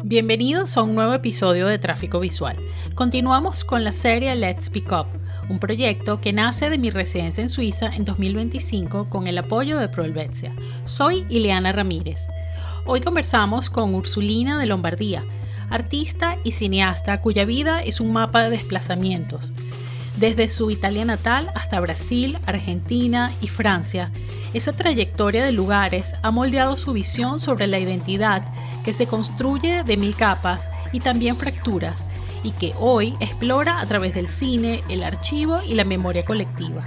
Bienvenidos a un nuevo episodio de Tráfico Visual. Continuamos con la serie Let's Speak Up, un proyecto que nace de mi residencia en Suiza en 2025 con el apoyo de Prohelvetia. Soy Ileana Ramírez. Hoy conversamos con Ursulina de Lombardía, artista y cineasta cuya vida es un mapa de desplazamientos. Desde su Italia natal hasta Brasil, Argentina y Francia, esa trayectoria de lugares ha moldeado su visión sobre la identidad que se construye de mil capas y también fracturas, y que hoy explora a través del cine, el archivo y la memoria colectiva.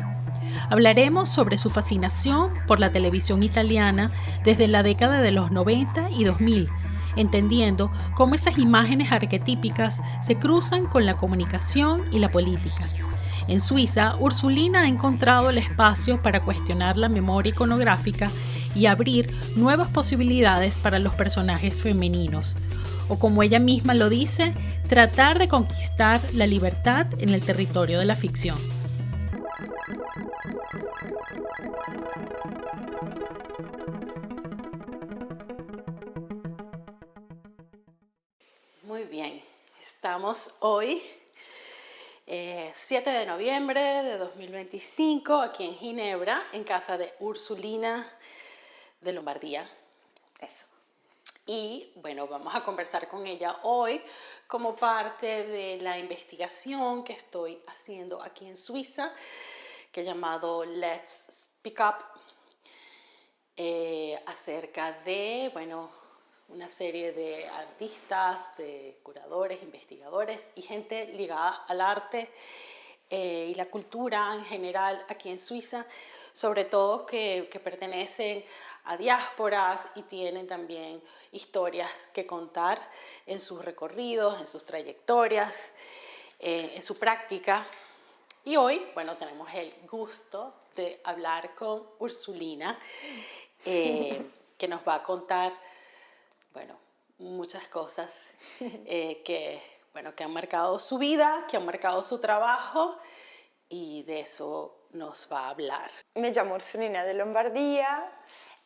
Hablaremos sobre su fascinación por la televisión italiana desde la década de los 90 y 2000, entendiendo cómo esas imágenes arquetípicas se cruzan con la comunicación y la política. En Suiza, Ursulina ha encontrado el espacio para cuestionar la memoria iconográfica y abrir nuevas posibilidades para los personajes femeninos, o como ella misma lo dice, tratar de conquistar la libertad en el territorio de la ficción. Muy bien, estamos hoy 7 de noviembre de 2025 aquí en Ginebra, en casa de Ursulina de Lombardía. Eso. Y bueno, vamos a conversar con ella hoy como parte de la investigación que estoy haciendo aquí en Suiza, que he llamado Let's Speak Up, acerca de, bueno, una serie de artistas, de curadores, investigadores y gente ligada al arte y la cultura en general aquí en Suiza, sobre todo que pertenecen a diásporas y tienen también historias que contar en sus recorridos, en sus trayectorias, en su práctica. Y hoy, bueno, tenemos el gusto de hablar con Ursulina, que nos va a contar, bueno, muchas cosas que han marcado su vida, que han marcado su trabajo, y de eso nos va a hablar. Me llamo Ursulina de Lombardía.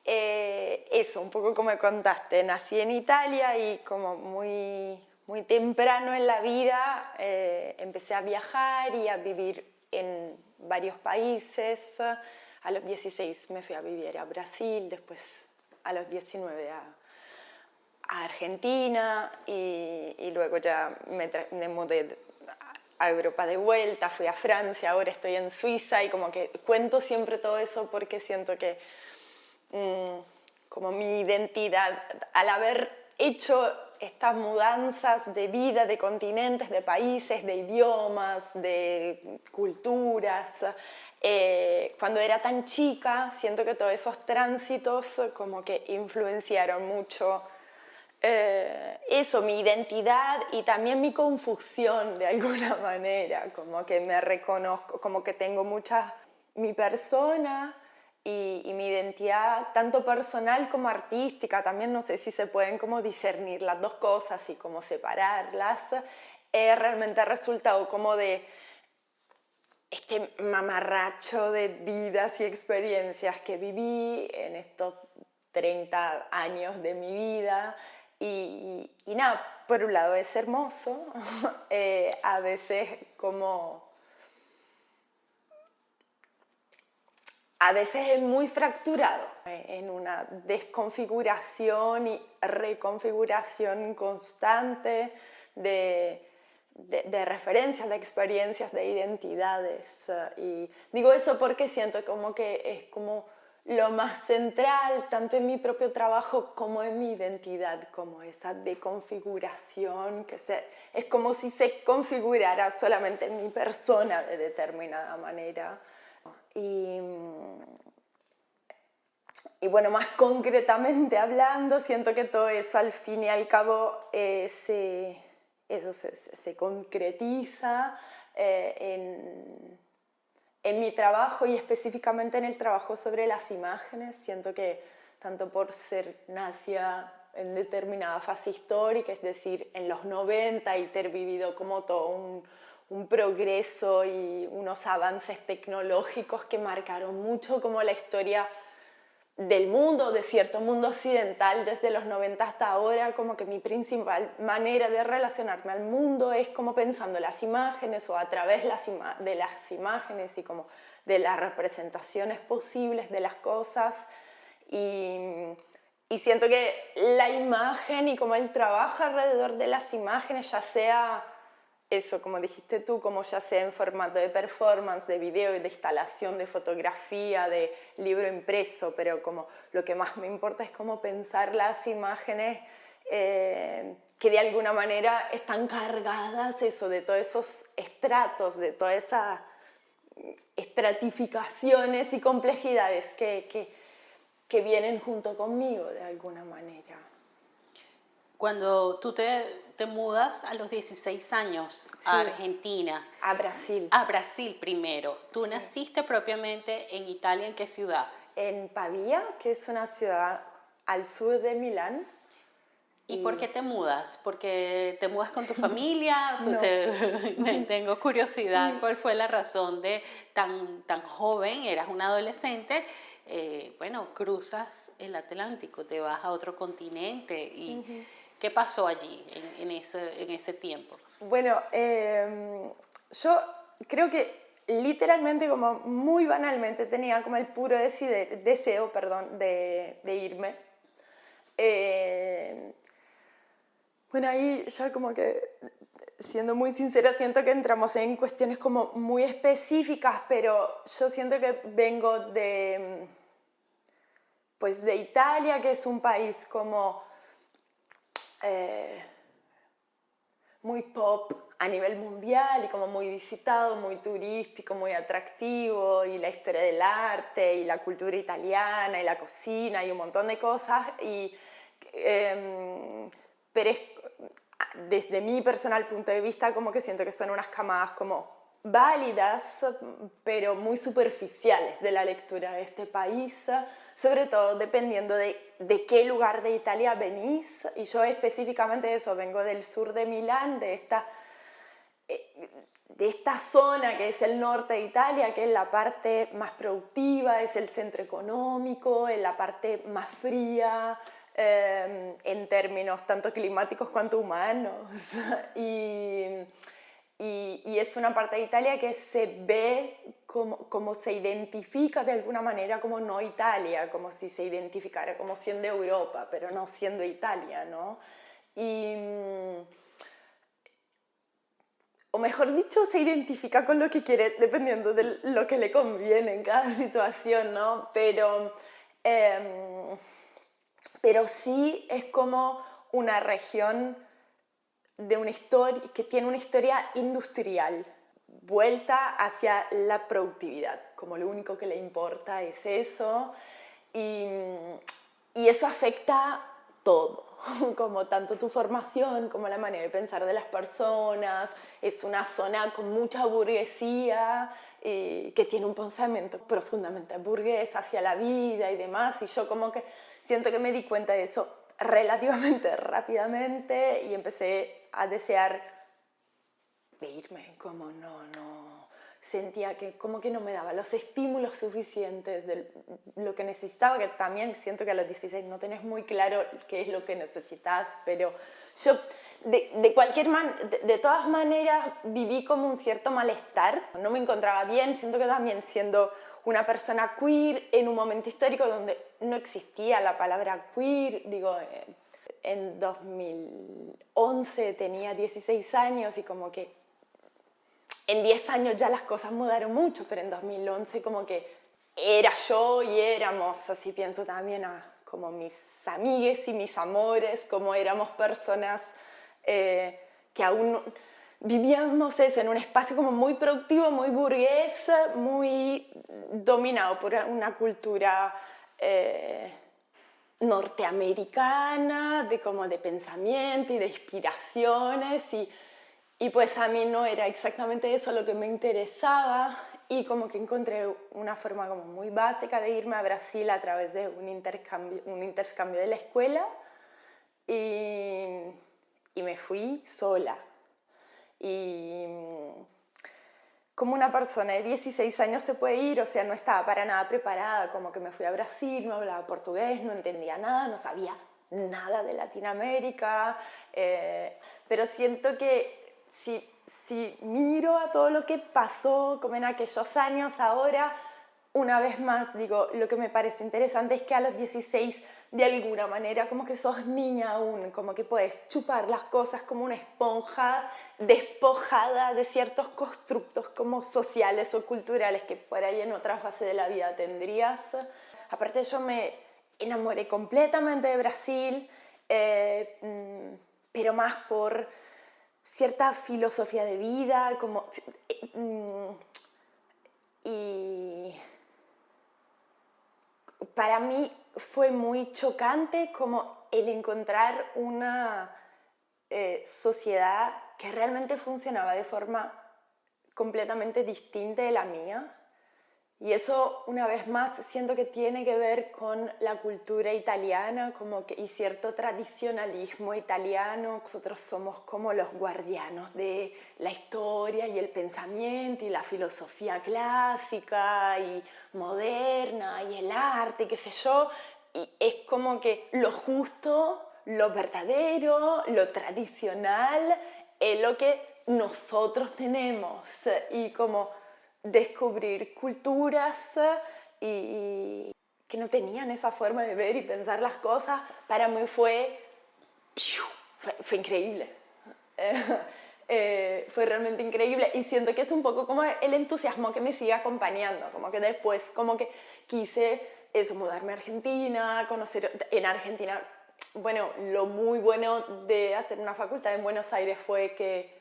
Eso, un poco como contaste, nací en Italia y como muy temprano en la vida empecé a viajar y a vivir en varios países. A los 16 me fui a vivir a Brasil, después a los 19 a Argentina y luego ya me mudé a Europa de vuelta, fui a Francia, ahora estoy en Suiza y como que cuento siempre todo eso porque siento que como mi identidad, al haber hecho estas mudanzas de vida, de continentes, de países, de idiomas, de culturas, cuando era tan chica siento que todos esos tránsitos como que influenciaron mucho eso, mi identidad y también mi confusión de alguna manera, como que me reconozco, como que tengo mi persona y mi identidad, tanto personal como artística, también no sé si se pueden como discernir las dos cosas y como separarlas, realmente ha resultado como de este mamarracho de vidas y experiencias que viví en estos 30 años de mi vida. Y nada, por un lado es hermoso, a veces es muy fracturado, en una desconfiguración y reconfiguración constante de referencias, de experiencias, de identidades. Y digo eso porque siento como que es como lo más central, tanto en mi propio trabajo como en mi identidad, como esa deconfiguración, es como si se configurara solamente en mi persona de determinada manera. Y bueno, más concretamente hablando, siento que todo eso al fin y al cabo se concretiza en mi trabajo y específicamente en el trabajo sobre las imágenes. Siento que tanto por ser nacia en determinada fase histórica, es decir, en los 90 y ter vivido como todo un progreso y unos avances tecnológicos que marcaron mucho como la historia del mundo, de cierto mundo occidental, desde los 90 hasta ahora. Como que mi principal manera de relacionarme al mundo es como pensando las imágenes o a través de las imágenes y como de las representaciones posibles de las cosas. Y siento que la imagen y como el trabajo alrededor de las imágenes, ya sea eso, como dijiste tú, como ya sea en formato de performance, de video, de instalación, de fotografía, de libro impreso, pero como lo que más me importa es como pensar las imágenes que de alguna manera están cargadas eso, de todos esos estratos, de todas esas estratificaciones y complejidades que vienen junto conmigo de alguna manera. Cuando tú te mudas a los 16 años a Sí. Argentina. A Brasil. A Brasil primero. ¿Tú naciste propiamente en Italia? ¿En qué ciudad? En Pavía, que es una ciudad al sur de Milán. ¿Y por qué te mudas? ¿Porque te mudas con tu familia? Pues, No. tengo curiosidad. ¿Cuál fue la razón de tan joven? Eras una adolescente. Bueno, cruzas el Atlántico, te vas a otro continente. ¿Y qué pasó allí en ese tiempo? Bueno, yo creo que literalmente, como muy banalmente, tenía como el puro deseo, de irme. Bueno, ahí ya como que, siendo muy sincera, siento que entramos en cuestiones como muy específicas, pero yo siento que vengo pues de Italia, que es un país como muy pop a nivel mundial y como muy visitado, muy turístico, muy atractivo, y la historia del arte y la cultura italiana y la cocina y un montón de cosas. Pero desde mi personal punto de vista, como que siento que son unas camadas como válidas, pero muy superficiales de la lectura de este país, sobre todo dependiendo de qué lugar de Italia venís. Y yo específicamente eso, vengo del sur de Milán, de esta zona que es el norte de Italia, que es la parte más productiva, es el centro económico, es la parte más fría, en términos tanto climáticos cuanto humanos. Y es una parte de Italia que se ve como se identifica de alguna manera como no Italia, como si se identificara como siendo Europa, pero no siendo Italia, ¿no? O mejor dicho, se identifica con lo que quiere dependiendo de lo que le conviene en cada situación, ¿no? Pero sí es como una región de una historia, que tiene una historia industrial, vuelta hacia la productividad, como lo único que le importa es eso, y eso afecta todo, como tanto tu formación como la manera de pensar de las personas. Es una zona con mucha burguesía, que tiene un pensamiento profundamente burgués hacia la vida y demás, y yo como que siento que me di cuenta de eso relativamente rápidamente y empecé a desear de irme, como no, sentía que como que no me daba los estímulos suficientes de lo que necesitaba, que también siento que a los 16 no tenés muy claro qué es lo que necesitas, pero yo de todas maneras viví como un cierto malestar, no me encontraba bien. Siento que también, siendo una persona queer en un momento histórico donde no existía la palabra queer, digo, en 2011 tenía 16 años y como que en 10 años ya las cosas mudaron mucho, pero en 2011 como que era yo y éramos, así pienso también a como mis amigues y mis amores, como éramos personas que aún vivíamos eso, en un espacio como muy productivo, muy burgués, muy dominado por una cultura norteamericana, de pensamiento y de inspiraciones, y pues a mí no era exactamente eso lo que me interesaba, y como que encontré una forma como muy básica de irme a Brasil a través de un intercambio de la escuela, y me fui sola. Y cómo una persona de 16 años se puede ir, o sea, no estaba para nada preparada, como que me fui a Brasil, no hablaba portugués, no entendía nada, no sabía nada de Latinoamérica, pero siento que si miro a todo lo que pasó como en aquellos años, ahora, una vez más, digo, lo que me parece interesante es que a los 16, de alguna manera, como que sos niña aún, como que puedes chupar las cosas como una esponja despojada de ciertos constructos como sociales o culturales que por ahí en otra fase de la vida tendrías. Aparte, yo me enamoré completamente de Brasil, pero más por cierta filosofía de vida, como... y para mí fue muy chocante como el encontrar una sociedad que realmente funcionaba de forma completamente distinta de la mía. Y eso, una vez más, siento que tiene que ver con la cultura italiana y cierto tradicionalismo italiano. Nosotros somos como los guardianos de la historia y el pensamiento y la filosofía clásica y moderna y el arte, qué sé yo. Y es como que lo justo, lo verdadero, lo tradicional es lo que nosotros tenemos. Y como descubrir culturas y que no tenían esa forma de ver y pensar las cosas, para mí fue increíble. Fue realmente increíble y siento que es un poco como el entusiasmo que me sigue acompañando, como que después como que quise eso, mudarme a Argentina, conocer en Argentina. Bueno, lo muy bueno de hacer una facultad en Buenos Aires fue que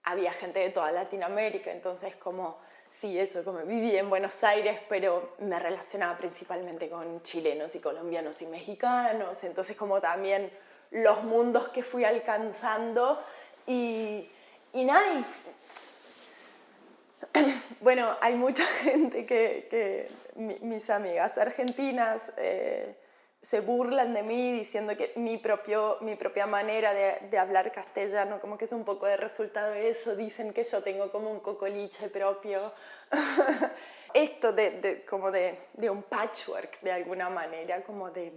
había gente de toda Latinoamérica, entonces como, sí, eso, como viví en Buenos Aires, pero me relacionaba principalmente con chilenos y colombianos y mexicanos, entonces como también los mundos que fui alcanzando y nada, bueno, hay mucha gente mis amigas argentinas se burlan de mí diciendo que mi propia manera de hablar castellano como que es un poco de resultado de eso, dicen que yo tengo como un cocoliche propio. Esto como de un patchwork de alguna manera, como de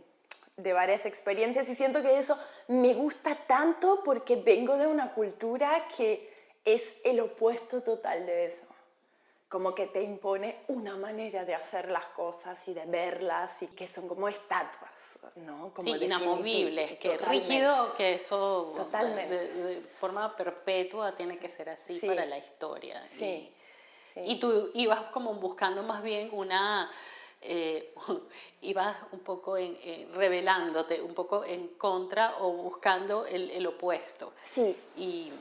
varias experiencias y siento que eso me gusta tanto porque vengo de una cultura que es el opuesto total de eso. Como que te impone una manera de hacer las cosas y de verlas y que son como estatuas, ¿no? Como sí, inamovibles, que rígido, que eso de forma perpetua tiene que ser así sí. Para la historia. Sí. Y tú ibas como buscando más bien ibas un poco revelándote, un poco en contra o buscando el opuesto. Sí.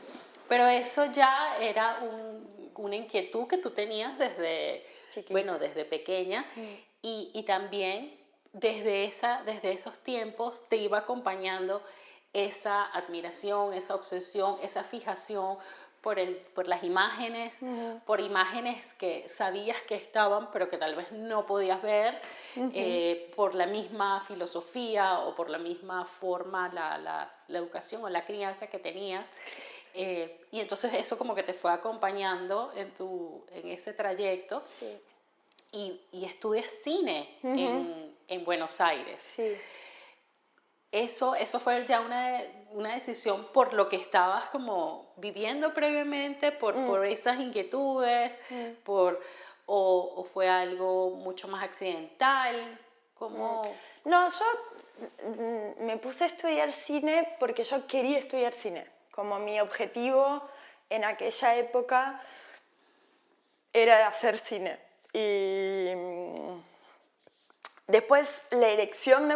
Pero eso ya era una inquietud que tú tenías desde pequeña y también desde esos tiempos te iba acompañando esa admiración, esa obsesión, esa fijación por las imágenes, por imágenes que sabías que estaban pero que tal vez no podías ver, por la misma filosofía o por la misma forma, la educación o la crianza que tenías. Y entonces eso como que te fue acompañando en ese trayecto. Sí. Y estudias cine en Buenos Aires. Sí. Eso fue ya una decisión por lo que estabas como viviendo previamente, por esas inquietudes, o fue algo mucho más accidental. ¿Cómo? No, yo me puse a estudiar cine porque yo quería estudiar cine. Como mi objetivo en aquella época era hacer cine. Y después la elección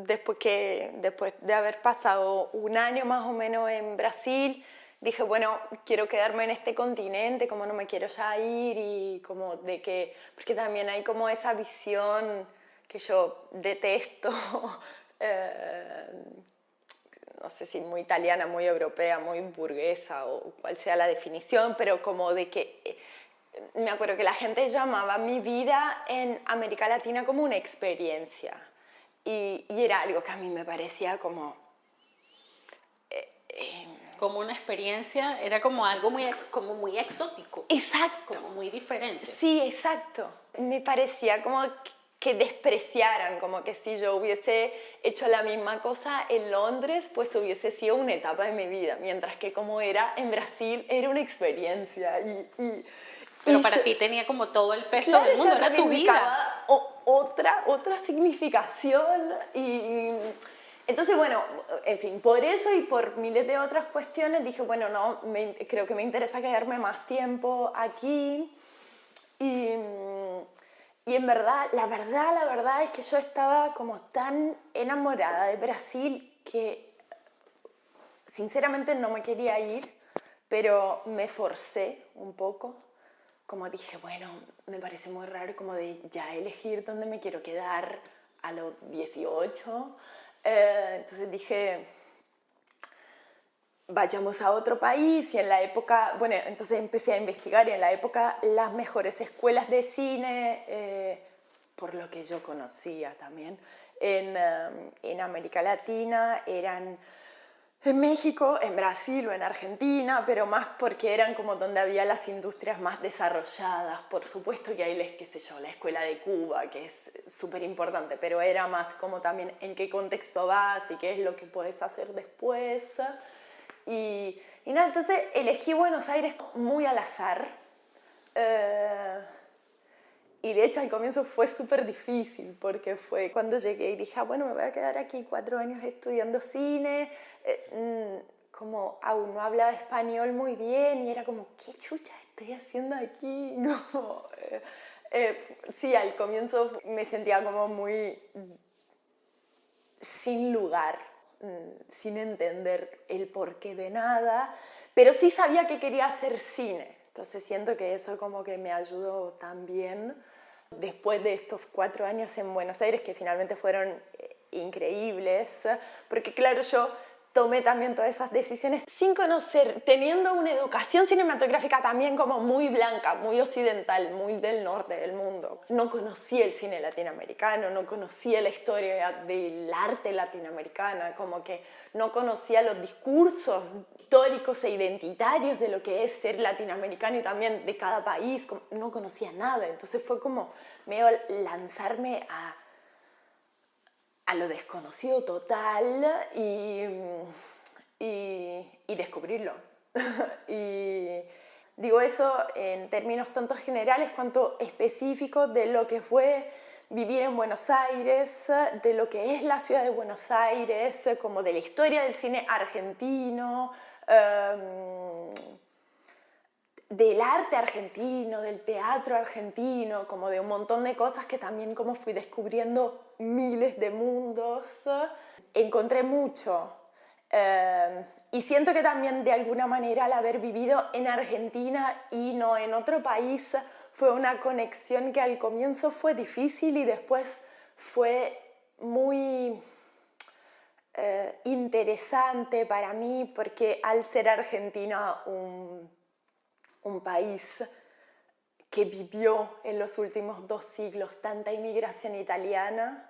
después de haber pasado un año más o menos en Brasil, dije, bueno, quiero quedarme en este continente, como no me quiero ya ir y como porque también hay como esa visión que yo detesto, no sé si muy italiana, muy europea, muy burguesa o cual sea la definición, pero como de que me acuerdo que la gente llamaba mi vida en América Latina como una experiencia y era algo que a mí me parecía como como una experiencia, era como algo muy exótico. Exacto. Como muy diferente. Sí, exacto. Me parecía como que despreciaran, como que si yo hubiese hecho la misma cosa en Londres, pues hubiese sido una etapa de mi vida, mientras que como era en Brasil, era una experiencia. Pero y para yo, ti tenía como todo el peso claro, del mundo, yo era tu vida. reivindicaba otra significación y entonces, bueno, en fin, por eso y por miles de otras cuestiones dije, bueno, no, creo que me interesa quedarme más tiempo aquí y en verdad, la verdad es que yo estaba como tan enamorada de Brasil que sinceramente no me quería ir, pero me forcé un poco. Como dije, bueno, me parece muy raro como de ya elegir dónde me quiero quedar a los 18. Entonces dije, vayamos a otro país y en la época, bueno, entonces empecé a investigar y en la época las mejores escuelas de cine, por lo que yo conocía también, en América Latina eran en México, en Brasil o en Argentina, pero más porque eran como donde había las industrias más desarrolladas. Por supuesto que hay, qué sé yo, la escuela de Cuba, que es súper importante, pero era más como también en qué contexto vas y qué es lo que puedes hacer después. Y nada, entonces elegí Buenos Aires muy al azar. Y de hecho al comienzo fue súper difícil porque fue cuando llegué y dije, bueno, me voy a quedar aquí 4 años estudiando cine, como aún no hablaba español muy bien y era como, ¿qué chucha estoy haciendo aquí? Como, sí, al comienzo me sentía como muy sin lugar, sin entender el porqué de nada, pero sí sabía que quería hacer cine. Entonces siento que eso como que me ayudó también después de estos 4 años en Buenos Aires, que finalmente fueron increíbles, porque claro, yo tomé también todas esas decisiones sin conocer, teniendo una educación cinematográfica también como muy blanca, muy occidental, muy del norte del mundo. No conocía el cine latinoamericano, no conocía la historia del arte latinoamericana, como que no conocía los discursos históricos e identitarios de lo que es ser latinoamericano y también de cada país, no conocía nada. Entonces fue como medio lanzarme a lo desconocido total y descubrirlo. Y digo eso en términos tanto generales cuanto específicos de lo que fue vivir en Buenos Aires, de lo que es la ciudad de Buenos Aires, como de la historia del cine argentino, del arte argentino, del teatro argentino, como de un montón de cosas que también como fui descubriendo miles de mundos. Encontré mucho. Y siento que también de alguna manera al haber vivido en Argentina y no en otro país fue una conexión que al comienzo fue difícil y después fue muy interesante para mí porque al ser Argentina un país que vivió en los últimos 2 siglos tanta inmigración italiana,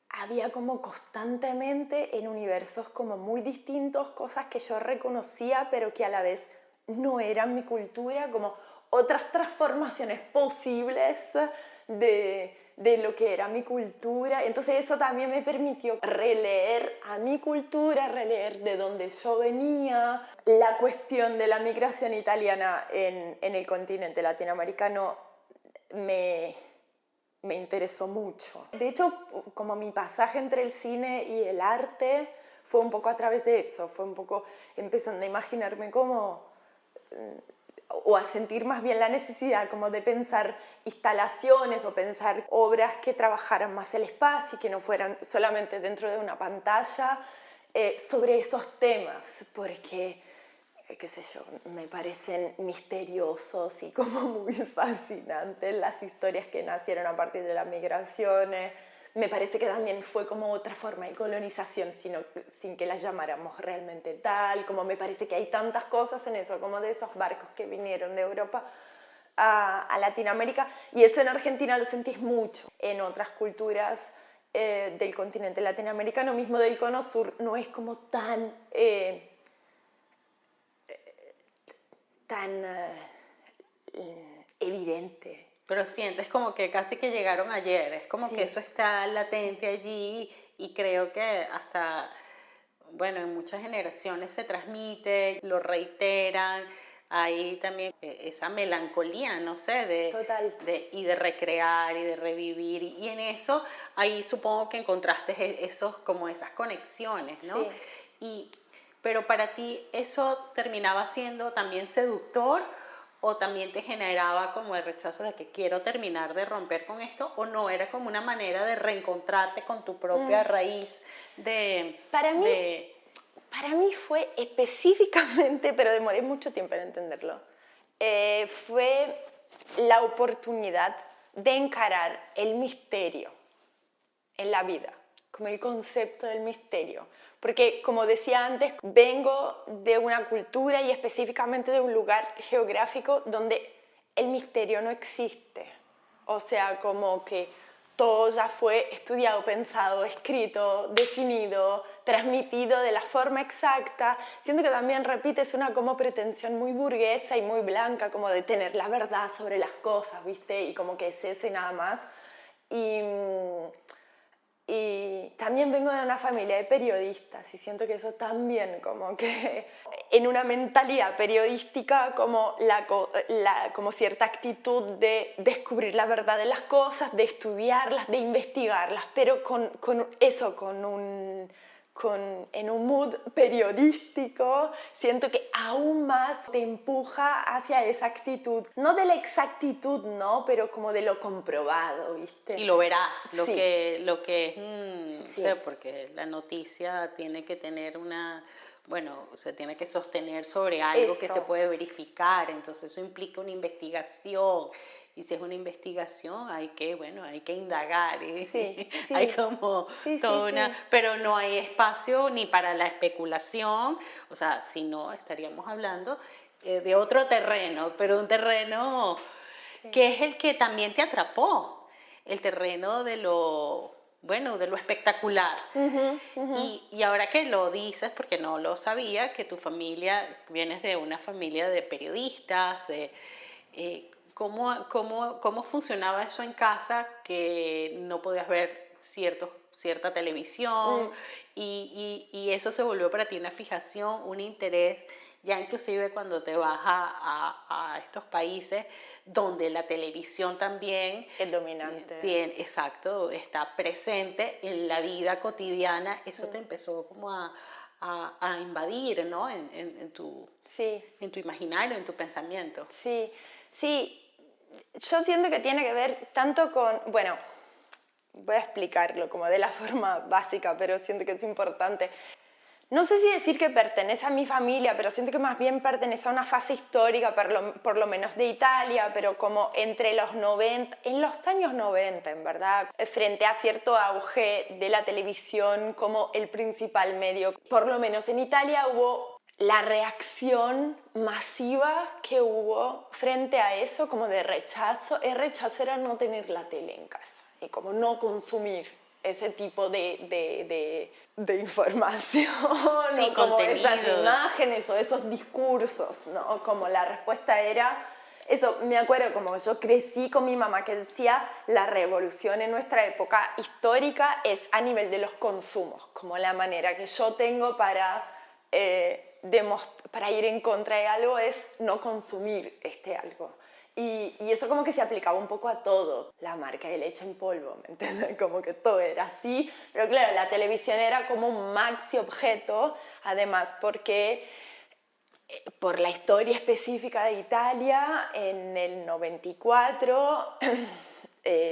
había como constantemente en universos como muy distintos cosas que yo reconocía pero que a la vez no eran mi cultura, como otras transformaciones posibles de lo que era mi cultura. Entonces eso también me permitió releer a mi cultura, releer de dónde yo venía. La cuestión de la migración italiana en el continente latinoamericano me interesó mucho. De hecho, como mi pasaje entre el cine y el arte fue un poco a través de eso, fue un poco empezando a imaginarme como o a sentir más bien la necesidad como de pensar instalaciones o pensar obras que trabajaran más el espacio y que no fueran solamente dentro de una pantalla, sobre esos temas, porque, qué sé yo, me parecen misteriosos y como muy fascinantes las historias que nacieron a partir de las migraciones. Me parece que también fue como otra forma de colonización, sin que las llamáramos realmente tal. Como me parece que hay tantas cosas en eso, como de esos barcos que vinieron de Europa a Latinoamérica. Y eso en Argentina lo sentís mucho. En otras culturas del continente latinoamericano, mismo del cono sur, no es como tan evidente. Pero sientes como que casi que llegaron ayer, es como Sí. que eso está latente allí y creo que hasta, bueno, en muchas generaciones se transmite, lo reiteran, hay también esa melancolía, no sé, Total. y de recrear y de revivir y en eso ahí supongo que encontraste como esas conexiones, ¿no? Sí. Pero para ti eso terminaba siendo también seductor o también te generaba como el rechazo de que quiero terminar de romper con esto o no, era como una manera de reencontrarte con tu propia raíz Para mí fue específicamente, pero demoré mucho tiempo en entenderlo, fue la oportunidad de encarar el misterio en la vida, como el concepto del misterio. Porque, como decía antes, vengo de una cultura y específicamente de un lugar geográfico donde el misterio no existe. O sea, como que todo ya fue estudiado, pensado, escrito, definido, transmitido de la forma exacta. Siento que también, repites, una como pretensión muy burguesa y muy blanca, como de tener la verdad sobre las cosas, ¿viste? Y como que es eso y nada más. Y también vengo de una familia de periodistas y siento que eso también como que en una mentalidad periodística como, como cierta actitud de descubrir la verdad de las cosas, de estudiarlas, de investigarlas, pero en un mood periodístico, siento que aún más te empuja hacia esa actitud, no de la exactitud, ¿no? Pero como de lo comprobado, ¿viste? Sí, lo verás, Sí. lo que es, Sí. o sea, porque la noticia tiene que tener se tiene que sostener sobre algo que Eso. se puede verificar, entonces eso implica una investigación, y si es una investigación hay que indagar, Sí, sí. hay como Sí, toda sí, una, sí. pero no hay espacio ni para la especulación, o sea, si no estaríamos hablando de otro terreno, pero un terreno que es el que también te atrapó, el terreno de de lo espectacular. Y ahora que lo dices, porque no lo sabía, que tu familia, vienes de una familia de periodistas, ¿cómo funcionaba eso en casa, que no podías ver cierta televisión y eso se volvió para ti una fijación, un interés, ya inclusive cuando te vas a estos países donde la televisión también Es dominante. exacto, está presente en la vida cotidiana, eso te empezó como a invadir, ¿no? En tu imaginario, en tu pensamiento. Sí, sí. Yo siento que tiene que ver tanto con, bueno, voy a explicarlo como de la forma básica, pero siento que es importante. No sé si decir que pertenece a mi familia, pero siento que más bien pertenece a una fase histórica, por lo menos de Italia, pero como entre los 90, en los años 90, en verdad, frente a cierto auge de la televisión como el principal medio. Por lo menos en Italia hubo la reacción masiva que hubo frente a eso, como de rechazo. El rechazo era no tener la tele en casa y como no consumir ese tipo de información, sí, o como contenido. esas imágenes o esos discursos, ¿no? Como la respuesta era eso. Me acuerdo como yo crecí con mi mamá que decía la revolución en nuestra época histórica es a nivel de los consumos, como la manera que yo tengo para ir en contra de algo es no consumir este algo. Y eso como que se aplicaba un poco a todo, la marca de leche en polvo, ¿me entiendes? Como que todo era así, pero claro, la televisión era como un maxi objeto, además porque por la historia específica de Italia, en el 94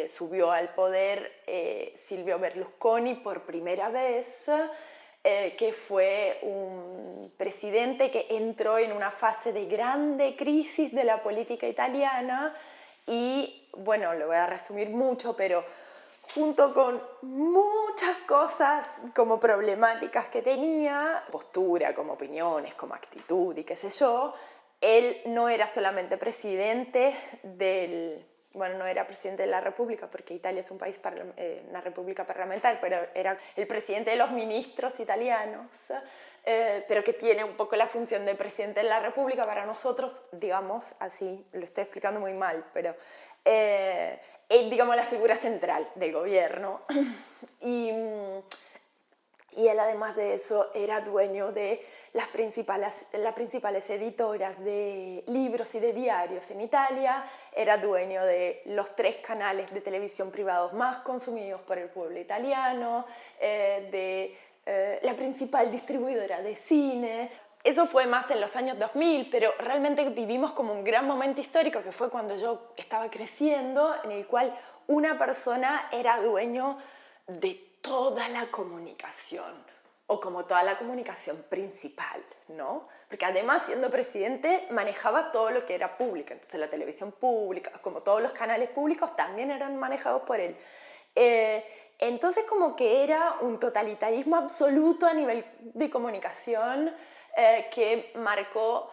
subió al poder Silvio Berlusconi por primera vez, que fue un presidente que entró en una fase de grande crisis de la política italiana y, bueno, lo voy a resumir mucho, pero junto con muchas cosas como problemáticas que tenía, postura, como opiniones, como actitud y qué sé yo, él no era solamente presidente del bueno, no era presidente de la República porque Italia es un país, una república parlamentar, pero era el presidente de los ministros italianos, pero que tiene un poco la función de presidente de la República para nosotros, digamos, así, lo estoy explicando muy mal, pero es, digamos, la figura central del gobierno. Y él, además de eso, era dueño de las principales editoras de libros y de diarios en Italia, era dueño de los 3 canales de televisión privados más consumidos por el pueblo italiano, de la principal distribuidora de cine. Eso fue más en los años 2000, pero realmente vivimos como un gran momento histórico que fue cuando yo estaba creciendo, en el cual una persona era dueño de toda la comunicación, o como toda la comunicación principal, ¿no? Porque además, siendo presidente, manejaba todo lo que era público. Entonces la televisión pública, como todos los canales públicos, también eran manejados por él. Entonces como que era un totalitarismo absoluto a nivel de comunicación que marcó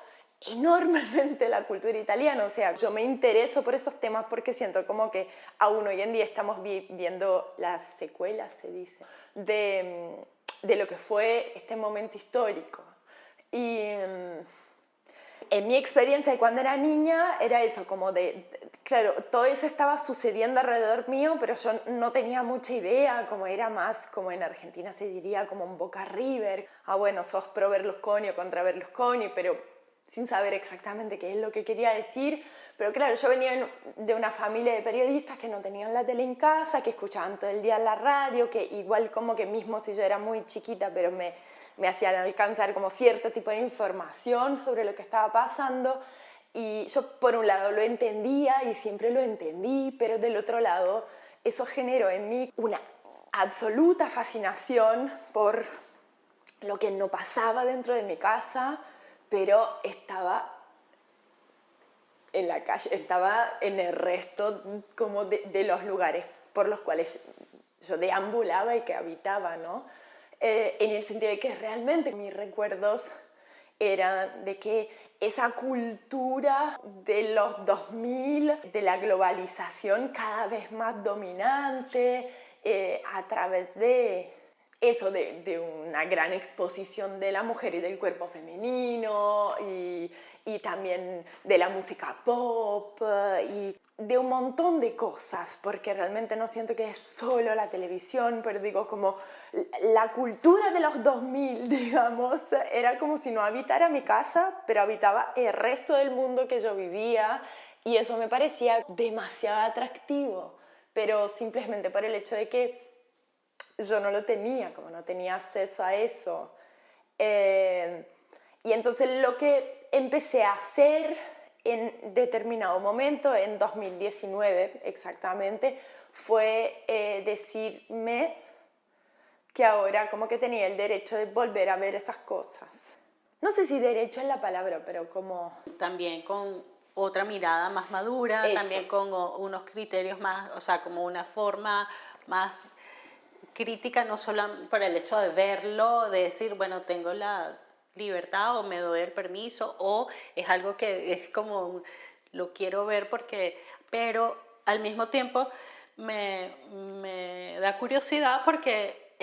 enormemente la cultura italiana. O sea, yo me intereso por esos temas porque siento como que aún hoy en día estamos viendo las secuelas, se dice, de lo que fue este momento histórico. Y en mi experiencia de cuando era niña era eso, como claro, todo eso estaba sucediendo alrededor mío, pero yo no tenía mucha idea, como era más, como en Argentina se diría, como un Boca River. Ah, bueno, sos pro Berlusconi o contra Berlusconi, pero sin saber exactamente qué es lo que quería decir. Pero claro, yo venía de una familia de periodistas que no tenían la tele en casa, que escuchaban todo el día la radio, que igual como que mismo si yo era muy chiquita, pero me hacían alcanzar como cierto tipo de información sobre lo que estaba pasando. Y yo por un lado lo entendía y siempre lo entendí, pero del otro lado eso generó en mí una absoluta fascinación por lo que no pasaba dentro de mi casa, pero estaba en la calle, estaba en el resto como de los lugares por los cuales yo deambulaba y que habitaba, ¿no? En el sentido de que realmente mis recuerdos eran de que esa cultura de los 2000, de la globalización cada vez más dominante, a través de eso, de una gran exposición de la mujer y del cuerpo femenino y también de la música pop y de un montón de cosas, porque realmente no siento que es solo la televisión, pero digo como la cultura de los 2000, digamos, era como si no habitara mi casa, pero habitaba el resto del mundo que yo vivía y eso me parecía demasiado atractivo, pero simplemente por el hecho de que yo no lo tenía, como no tenía acceso a eso. Y entonces lo que empecé a hacer en determinado momento, en 2019 exactamente, fue decirme que ahora como que tenía el derecho de volver a ver esas cosas. No sé si derecho es la palabra, pero como... También con otra mirada más madura, Eso. también con unos criterios más, o sea, como una forma más crítica, no solo por el hecho de verlo, de decir, bueno, tengo la libertad o me doy el permiso, o es algo que es como, lo quiero ver porque, pero al mismo tiempo me da curiosidad porque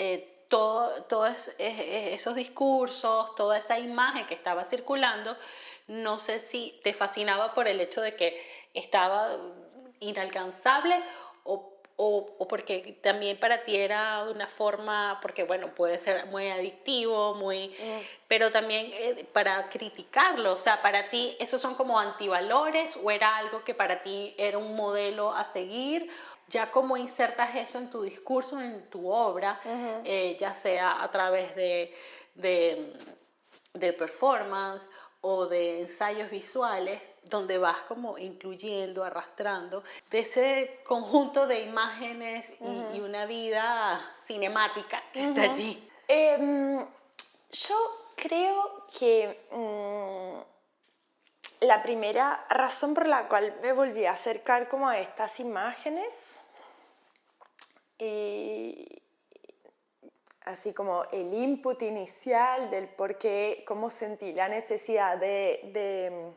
todos esos discursos, toda esa imagen que estaba circulando, no sé si te fascinaba por el hecho de que estaba inalcanzable o porque también para ti era una forma, porque bueno, puede ser muy adictivo, pero también para criticarlo, o sea, para ti esos son como antivalores o era algo que para ti era un modelo a seguir, ya cómo insertas eso en tu discurso, en tu obra, ya sea a través de performance o de ensayos visuales, donde vas como incluyendo, arrastrando, de ese conjunto de imágenes y una vida cinemática que está allí. Yo creo que la primera razón por la cual me volví a acercar como a estas imágenes, así como el input inicial del por qué, cómo sentí la necesidad de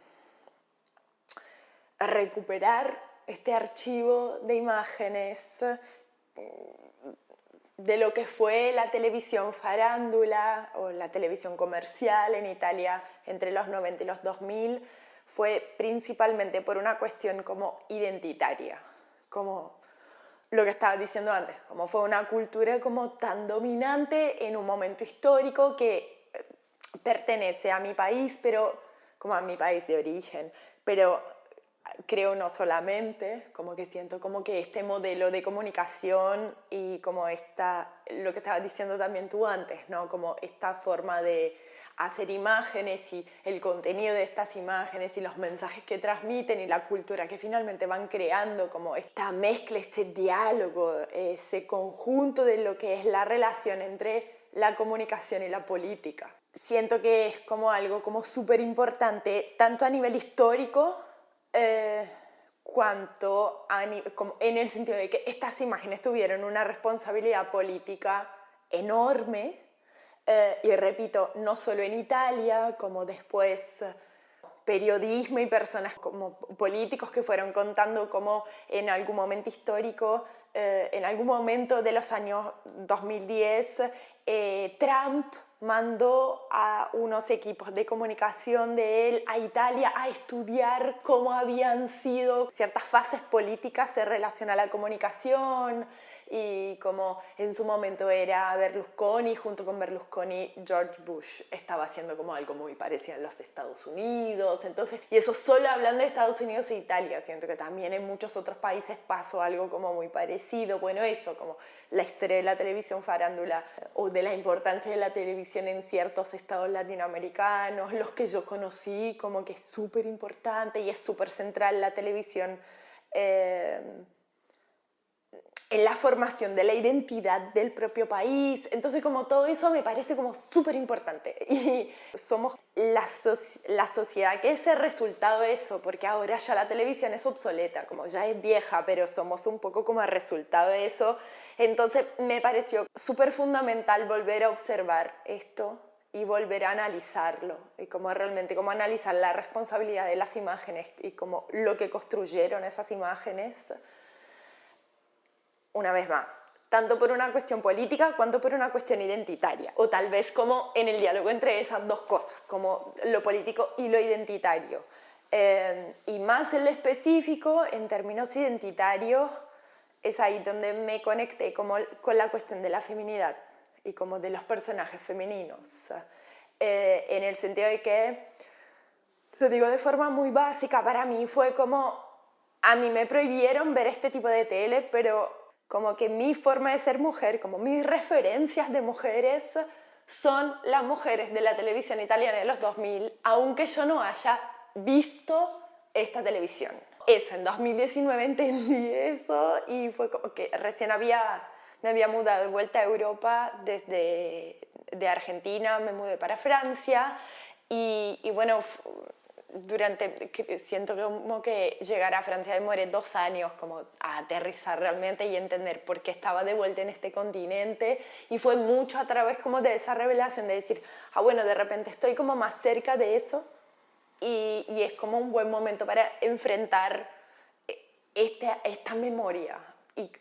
recuperar este archivo de imágenes de lo que fue la televisión farándula o la televisión comercial en Italia entre los 90 y los 2000 fue principalmente por una cuestión como identitaria, como lo que estaba diciendo antes, como fue una cultura como tan dominante en un momento histórico que pertenece a mi país, pero como a mi país de origen, pero creo no solamente, como que siento como que este modelo de comunicación y como lo que estabas diciendo también tú antes, ¿no? Como esta forma de hacer imágenes y el contenido de estas imágenes y los mensajes que transmiten y la cultura que finalmente van creando, como esta mezcla, ese diálogo, ese conjunto de lo que es la relación entre la comunicación y la política. Siento que es como algo como súper importante, tanto a nivel histórico, cuanto como en el sentido de que estas imágenes tuvieron una responsabilidad política enorme, y repito, no solo en Italia, como después periodismo y personas como políticos que fueron contando como en algún momento histórico, en algún momento de los años 2010, Trump mandó a unos equipos de comunicación de él a Italia a estudiar cómo habían sido ciertas fases políticas en relación a la comunicación y como en su momento era Berlusconi, junto con Berlusconi, George Bush estaba haciendo como algo muy parecido en los Estados Unidos. Entonces, y eso solo hablando de Estados Unidos e Italia, siento que también en muchos otros países pasó algo como muy parecido. Bueno, eso, como la historia de la televisión farándula o de la importancia de la televisión en ciertos estados latinoamericanos, los que yo conocí, como que es súper importante y es súper central la televisión en la formación de la identidad del propio país. Entonces, como todo eso me parece como súper importante. Y somos la sociedad que es el resultado de eso, porque ahora ya la televisión es obsoleta, como ya es vieja, pero somos un poco como el resultado de eso. Entonces, me pareció súper fundamental volver a observar esto y volver a analizarlo, y como realmente como analizar la responsabilidad de las imágenes y como lo que construyeron esas imágenes. Una vez más, tanto por una cuestión política cuanto por una cuestión identitaria, o tal vez como en el diálogo entre esas dos cosas, como lo político y lo identitario. Y más en lo específico, en términos identitarios, es ahí donde me conecté como con la cuestión de la feminidad y como de los personajes femeninos, en el sentido de que, lo digo de forma muy básica, para mí fue como, a mí me prohibieron ver este tipo de tele, pero como que mi forma de ser mujer, como mis referencias de mujeres son las mujeres de la televisión italiana de los 2000, aunque yo no haya visto esta televisión. Eso, en 2019 entendí eso y fue como que recién me había mudado de vuelta a Europa desde de Argentina, me mudé para Francia y bueno, siento como que llegar a Francia demoré 2 años como a aterrizar realmente y entender por qué estaba de vuelta en este continente, y fue mucho a través como de esa revelación de decir, bueno, de repente estoy como más cerca de eso y es como un buen momento para enfrentar esta memoria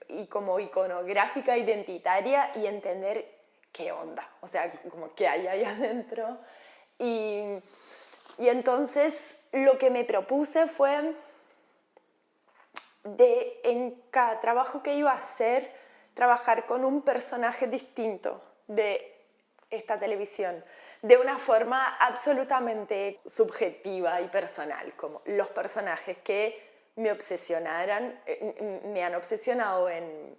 y como iconográfica, identitaria, y entender qué onda, o sea, como qué hay ahí adentro. Y entonces lo que me propuse fue en cada trabajo que iba a hacer, trabajar con un personaje distinto de esta televisión, de una forma absolutamente subjetiva y personal, como los personajes que me obsesionaran, me han obsesionado en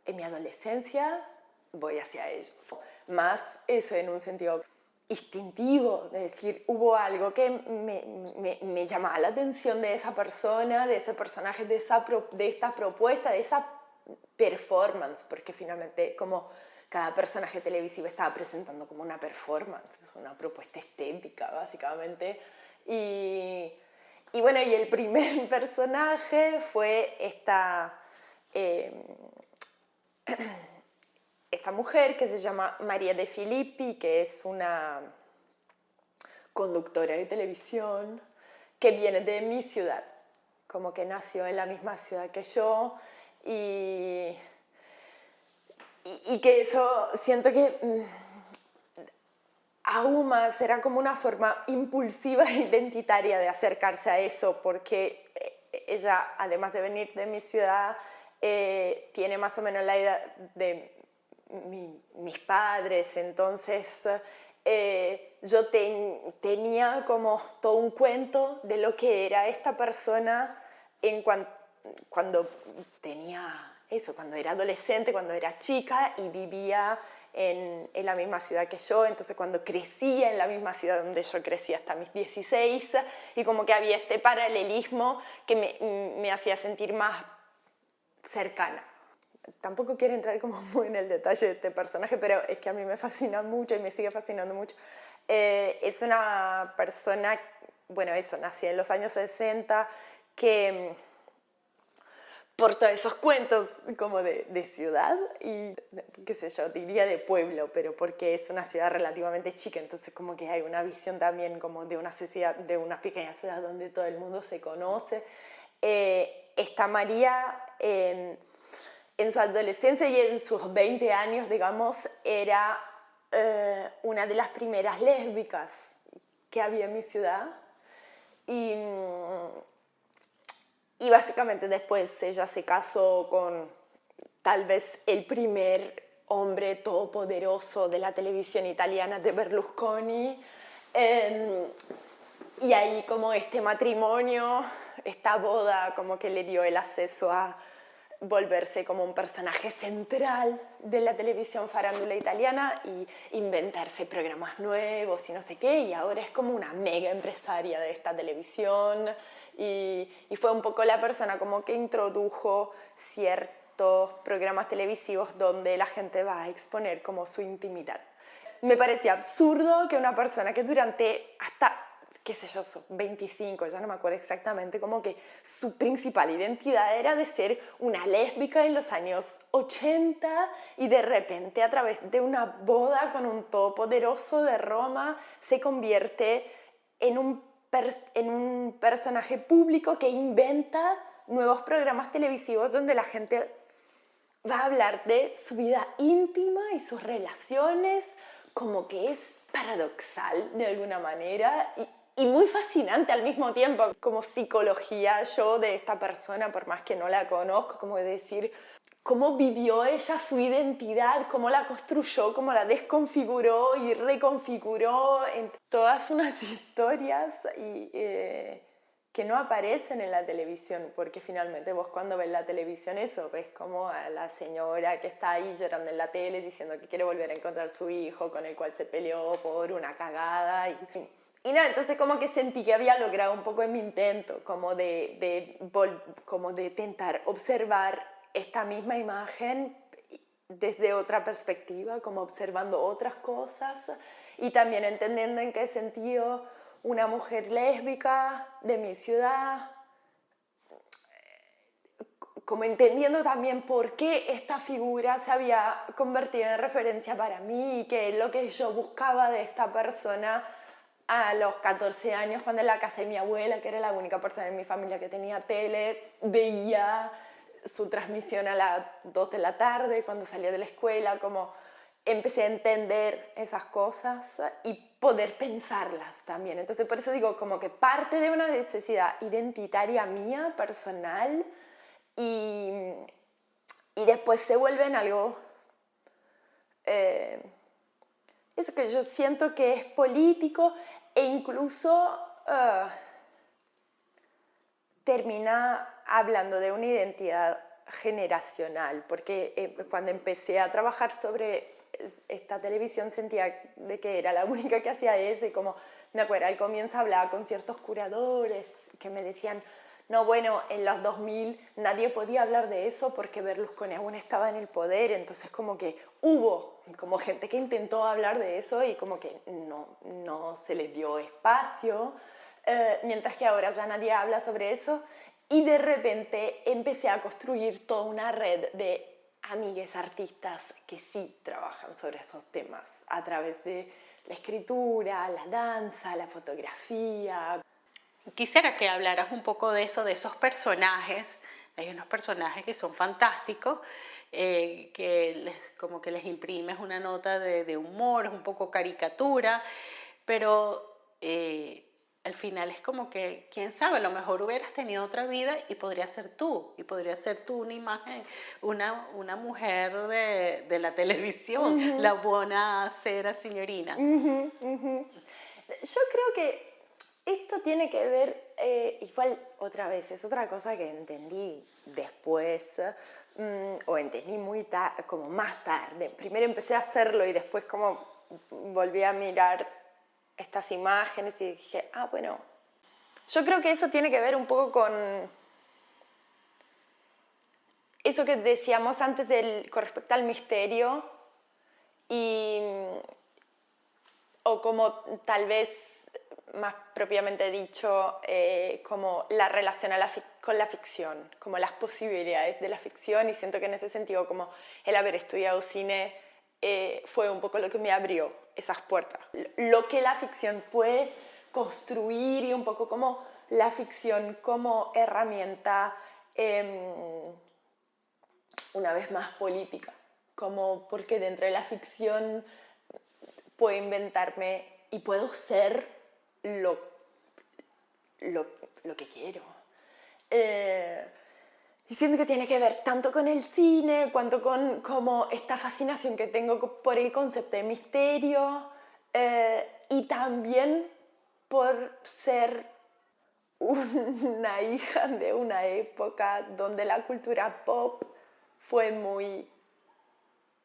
mi adolescencia, voy hacia ellos. Más eso en un sentido instintivo, de decir, hubo algo que me llamaba la atención de esa persona, de ese personaje, de esta propuesta, de esa performance, porque finalmente como cada personaje televisivo estaba presentando como una performance, una propuesta estética básicamente. Y bueno, y el primer personaje fue esta mujer que se llama María De Filippi, que es una conductora de televisión que viene de mi ciudad, como que nació en la misma ciudad que yo y que eso siento que aún más era como una forma impulsiva e identitaria de acercarse a eso, porque ella, además de venir de mi ciudad, tiene más o menos la edad de mis padres, entonces yo tenía como todo un cuento de lo que era esta persona cuando tenía eso, cuando era adolescente, cuando era chica y vivía en la misma ciudad que yo, entonces cuando crecía en la misma ciudad donde yo crecí hasta mis 16, y como que había este paralelismo que me hacía sentir más cercana. Tampoco quiero entrar como muy en el detalle de este personaje, pero es que a mí me fascina mucho y me sigue fascinando mucho. Es una persona, bueno, eso, nací en los años 60, que por todos esos cuentos como de ciudad y, qué sé yo, diría de pueblo, pero porque es una ciudad relativamente chica, entonces como que hay una visión también como de una sociedad, de una pequeña ciudad donde todo el mundo se conoce. Esta María en su adolescencia y en sus 20 años, digamos, era una de las primeras lésbicas que había en mi ciudad. Y básicamente después ella se casó con tal vez el primer hombre todopoderoso de la televisión italiana, de Berlusconi. Y ahí como este matrimonio, esta boda como que le dio el acceso a volverse como un personaje central de la televisión farándula italiana y inventarse programas nuevos y no sé qué, y ahora es como una mega empresaria de esta televisión y fue un poco la persona como que introdujo ciertos programas televisivos donde la gente va a exponer como su intimidad. Me parecía absurdo que una persona que durante hasta qué sé yo, 25, ya no me acuerdo exactamente, como que su principal identidad era de ser una lésbica en los años 80 y de repente a través de una boda con un todopoderoso de Roma se convierte en un personaje público que inventa nuevos programas televisivos donde la gente va a hablar de su vida íntima y sus relaciones, como que es paradoxal de alguna manera y muy fascinante al mismo tiempo, como psicología yo de esta persona, por más que no la conozco, como decir cómo vivió ella su identidad, cómo la construyó, cómo la desconfiguró y reconfiguró en todas unas historias que no aparecen en la televisión, porque finalmente vos cuando ves la televisión eso, ves como a la señora que está ahí llorando en la tele diciendo que quiere volver a encontrar a su hijo con el cual se peleó por una cagada y nada, entonces como que sentí que había logrado un poco en mi intento como de tentar observar esta misma imagen desde otra perspectiva, como observando otras cosas y también entendiendo en qué sentido una mujer lésbica de mi ciudad, como entendiendo también por qué esta figura se había convertido en referencia para mí y que es lo que yo buscaba de esta persona a los 14 años cuando en la casa de mi abuela, que era la única persona en mi familia que tenía tele, veía su transmisión a las 2 de la tarde cuando salía de la escuela, como empecé a entender esas cosas y poder pensarlas también. Entonces por eso digo como que parte de una necesidad identitaria mía, personal, y después se vuelve en algo eso que yo siento que es político e incluso termina hablando de una identidad generacional, porque cuando empecé a trabajar sobre esta televisión sentía de que era la única que hacía eso y como me acuerdo al comienzo hablaba con ciertos curadores que me decían no, bueno, en los 2000 nadie podía hablar de eso porque Berlusconi aún estaba en el poder, entonces como que hubo como gente que intentó hablar de eso y como que no se les dio espacio, mientras que ahora ya nadie habla sobre eso y de repente empecé a construir toda una red de amigues artistas que sí trabajan sobre esos temas a través de la escritura, la danza, la fotografía. Quisiera que hablaras un poco de eso, de esos personajes. Hay unos personajes que son fantásticos, como que les imprimes una nota de humor, es un poco caricatura, pero al final es como que, quién sabe, a lo mejor hubieras tenido otra vida y podría ser tú una imagen, una mujer de la televisión, la buena cera signorina. Yo creo que esto tiene que ver, igual otra vez, es otra cosa que entendí después, o entendí como más tarde. Primero empecé a hacerlo y después como volví a mirar estas imágenes y dije, bueno, yo creo que eso tiene que ver un poco con eso que decíamos antes con respecto al misterio o como tal vez más propiamente dicho, como la relación con la ficción, como las posibilidades de la ficción, y siento que en ese sentido como el haber estudiado cine fue un poco lo que me abrió esas puertas. Lo que la ficción puede construir y un poco como la ficción como herramienta, una vez más política, como porque dentro de la ficción puedo inventarme y puedo ser lo que quiero. Y siento que tiene que ver tanto con el cine, cuanto con como esta fascinación que tengo por el concepto de misterio, y también por ser una hija de una época donde la cultura pop fue muy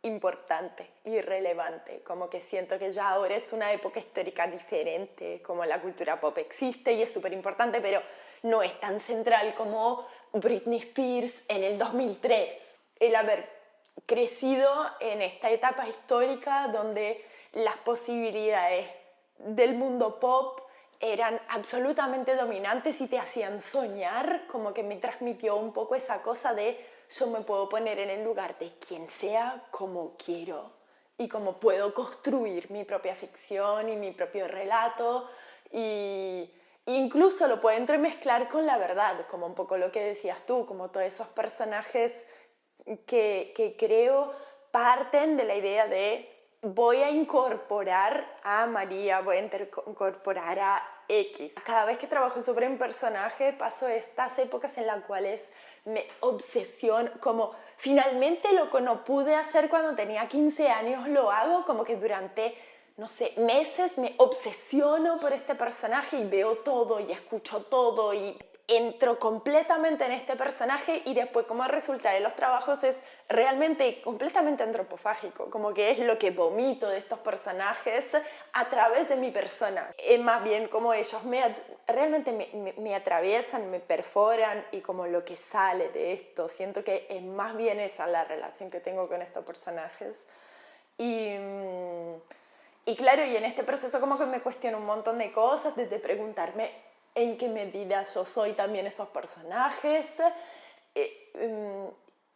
importante y relevante, como que siento que ya ahora es una época histórica diferente, como la cultura pop existe y es súper importante, pero no es tan central como Britney Spears en el 2003. El haber crecido en esta etapa histórica donde las posibilidades del mundo pop eran absolutamente dominantes y te hacían soñar, como que me transmitió un poco esa cosa de yo me puedo poner en el lugar de quien sea como quiero y como puedo construir mi propia ficción y mi propio relato y incluso lo puedo entremezclar con la verdad, como un poco lo que decías tú, como todos esos personajes que creo parten de la idea de voy a incorporar a María, voy a incorporar a X. Cada vez que trabajo sobre un personaje paso estas épocas en las cuales me obsesiono, como finalmente lo que no pude hacer cuando tenía 15 años lo hago, como que durante, no sé, meses me obsesiono por este personaje y veo todo y escucho todo y entro completamente en este personaje y después como resulta de los trabajos es realmente completamente antropofágico, como que es lo que vomito de estos personajes a través de mi persona. Es más bien como ellos realmente me atraviesan, me perforan y como lo que sale de esto. Siento que es más bien esa la relación que tengo con estos personajes. Y claro, y en este proceso como que me cuestiono un montón de cosas, desde preguntarme en qué medida yo soy también esos personajes,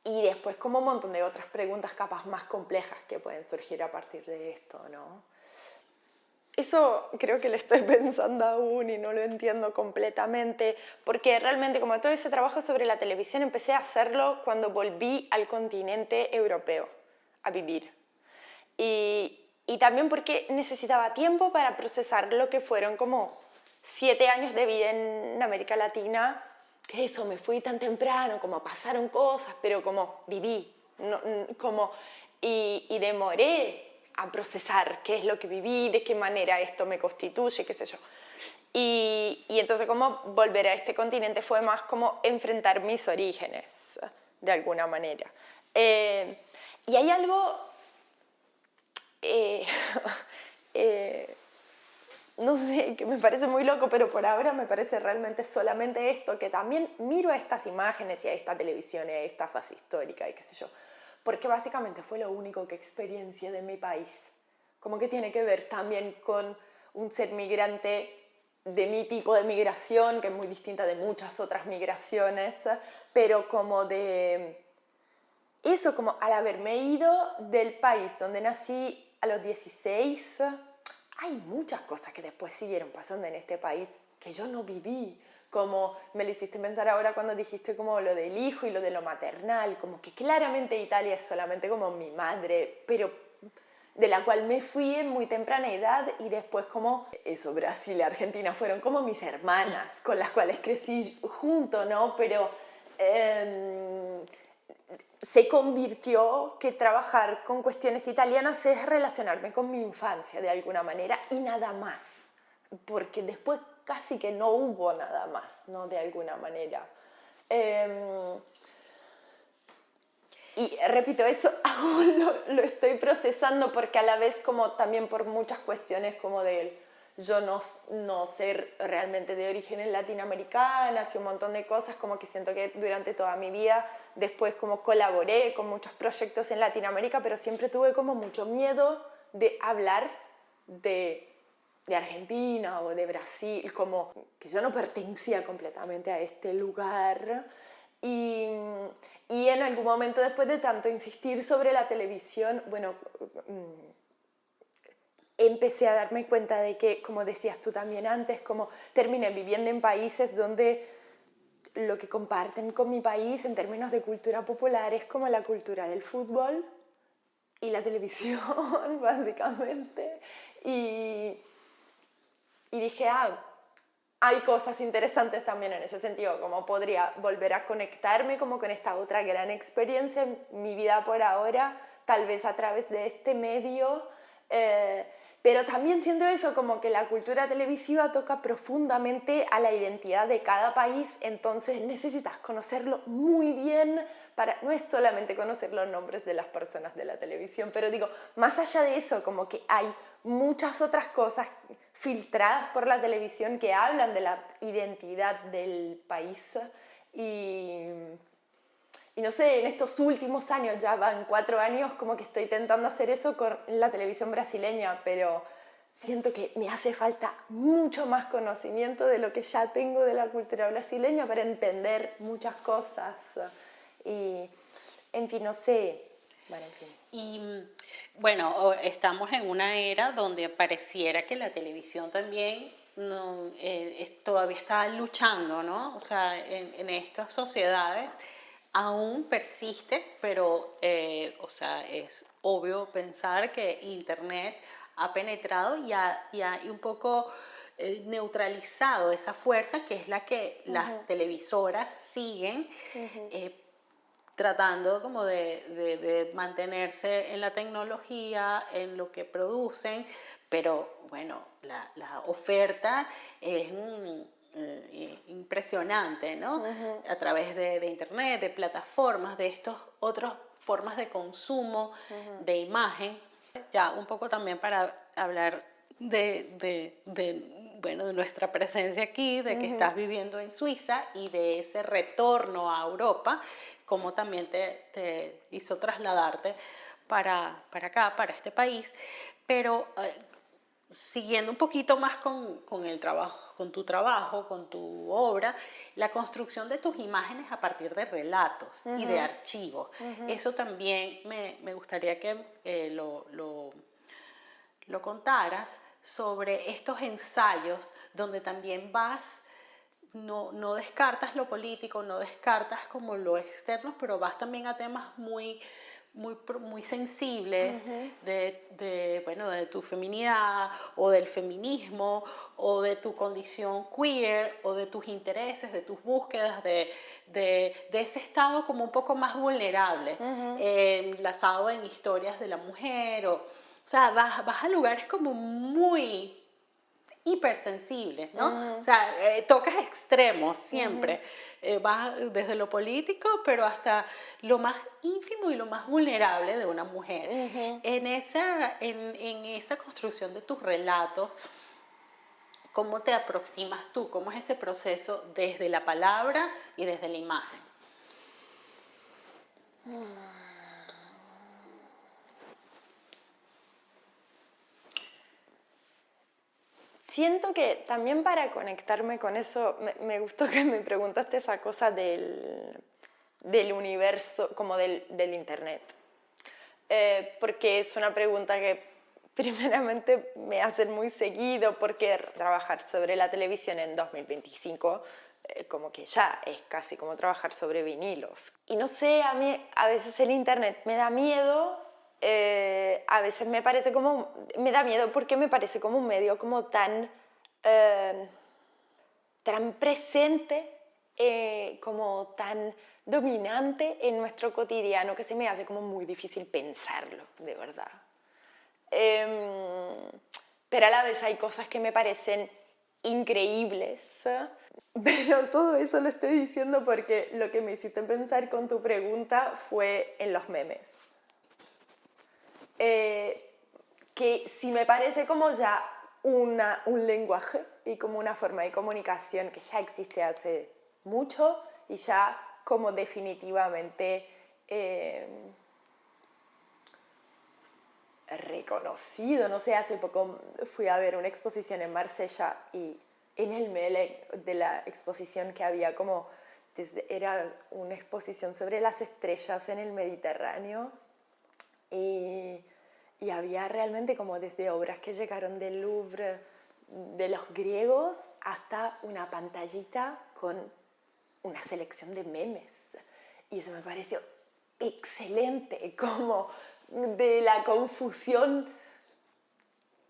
y después como un montón de otras preguntas capaz más complejas que pueden surgir a partir de esto, ¿no? Eso creo que lo estoy pensando aún y no lo entiendo completamente, porque realmente como todo ese trabajo sobre la televisión empecé a hacerlo cuando volví al continente europeo a vivir. Y también porque necesitaba tiempo para procesar lo que fueron como 7 años de vida en América Latina, que eso, me fui tan temprano, como pasaron cosas, pero como viví, y demoré a procesar qué es lo que viví, de qué manera esto me constituye, qué sé yo. Y entonces como volver a este continente fue más como enfrentar mis orígenes, de alguna manera. Y hay algo no sé, que me parece muy loco, pero por ahora me parece realmente solamente esto, que también miro a estas imágenes y a esta televisión y a esta fase histórica y qué sé yo, porque básicamente fue lo único que experiencié de mi país. Como que tiene que ver también con un ser migrante de mi tipo de migración, que es muy distinta de muchas otras migraciones, pero como de eso, como al haberme ido del país donde nací a los 16, hay muchas cosas que después siguieron pasando en este país que yo no viví. Como me lo hiciste pensar ahora cuando dijiste como lo del hijo y lo de lo maternal, como que claramente Italia es solamente como mi madre, pero de la cual me fui en muy temprana edad, y después como eso, Brasil y Argentina fueron como mis hermanas con las cuales crecí junto, ¿no? Pero se convirtió que trabajar con cuestiones italianas es relacionarme con mi infancia de alguna manera y nada más, porque después casi que no hubo nada más, ¿no? De alguna manera. Y repito, eso aún lo estoy procesando, porque a la vez como también por muchas cuestiones como de yo no ser realmente de orígenes latinoamericanas y un montón de cosas, como que siento que durante toda mi vida después como colaboré con muchos proyectos en Latinoamérica, pero siempre tuve como mucho miedo de hablar de Argentina o de Brasil, como que yo no pertenecía completamente a este lugar. Y en algún momento, después de tanto insistir sobre la televisión, bueno, empecé a darme cuenta de que, como decías tú también antes, como terminé viviendo en países donde lo que comparten con mi país en términos de cultura popular es como la cultura del fútbol y la televisión, básicamente. Y dije, hay cosas interesantes también en ese sentido, como podría volver a conectarme como con esta otra gran experiencia en mi vida por ahora, tal vez a través de este medio, pero también siento eso, como que la cultura televisiva toca profundamente a la identidad de cada país, entonces necesitas conocerlo muy bien, no es solamente conocer los nombres de las personas de la televisión, pero digo, más allá de eso, como que hay muchas otras cosas filtradas por la televisión que hablan de la identidad del país y no sé, en estos últimos años, ya van 4 años, como que estoy intentando hacer eso con la televisión brasileña, pero siento que me hace falta mucho más conocimiento de lo que ya tengo de la cultura brasileña para entender muchas cosas. Y, en fin, no sé. Bueno, en fin. Y bueno, estamos en una era donde pareciera que la televisión también no, todavía está luchando, ¿no? O sea, en estas sociedades aún persiste, pero, o sea, es obvio pensar que Internet ha penetrado y un poco neutralizado esa fuerza que es la que las televisoras siguen tratando como de mantenerse en la tecnología, en lo que producen, pero bueno, la oferta es impresionante, ¿no? A través de internet, de plataformas, de estas otras formas de consumo, de imagen. Ya un poco también para hablar bueno, de nuestra presencia aquí, de que estás viviendo en Suiza y de ese retorno a Europa, cómo también te hizo trasladarte para acá, para este país. Pero siguiendo un poquito más con el trabajo, con tu trabajo, con tu obra, la construcción de tus imágenes a partir de relatos y de archivos. Eso también me gustaría que lo contaras, sobre estos ensayos donde también vas, no descartas lo político, no descartas como lo externo, pero vas también a temas muy sensibles bueno, de tu feminidad o del feminismo o de tu condición queer o de tus intereses, de tus búsquedas, de ese estado como un poco más vulnerable, enlazado en historias de la mujer o sea, vas a lugares como muy hipersensibles, ¿no? O sea, tocas extremos siempre. Vas desde lo político, pero hasta lo más ínfimo y lo más vulnerable de una mujer. En esa construcción de tus relatos, ¿cómo te aproximas tú? ¿Cómo es ese proceso desde la palabra y desde la imagen? Siento que también para conectarme con eso, me gustó que me preguntaste esa cosa del universo, como del internet. Porque es una pregunta que primeramente me hacen muy seguido porque trabajar sobre la televisión en 2025 como que ya es casi como trabajar sobre vinilos. Y no sé, a mí a veces el internet me da miedo, a veces me parece como, me da miedo porque me parece como un medio como tan presente, como tan dominante en nuestro cotidiano que se me hace como muy difícil pensarlo, de verdad. Pero a la vez hay cosas que me parecen increíbles. Pero todo eso lo estoy diciendo porque lo que me hiciste pensar con tu pregunta fue en los memes. Que sí me parece como ya un lenguaje y como una forma de comunicación que ya existe hace mucho y ya como definitivamente reconocido. No sé, hace poco fui a ver una exposición en Marsella y en el melee de la exposición que había como, era una exposición sobre las estrellas en el Mediterráneo y había realmente como desde obras que llegaron del Louvre de los griegos hasta una pantallita con una selección de memes. Y eso me pareció excelente, como de la confusión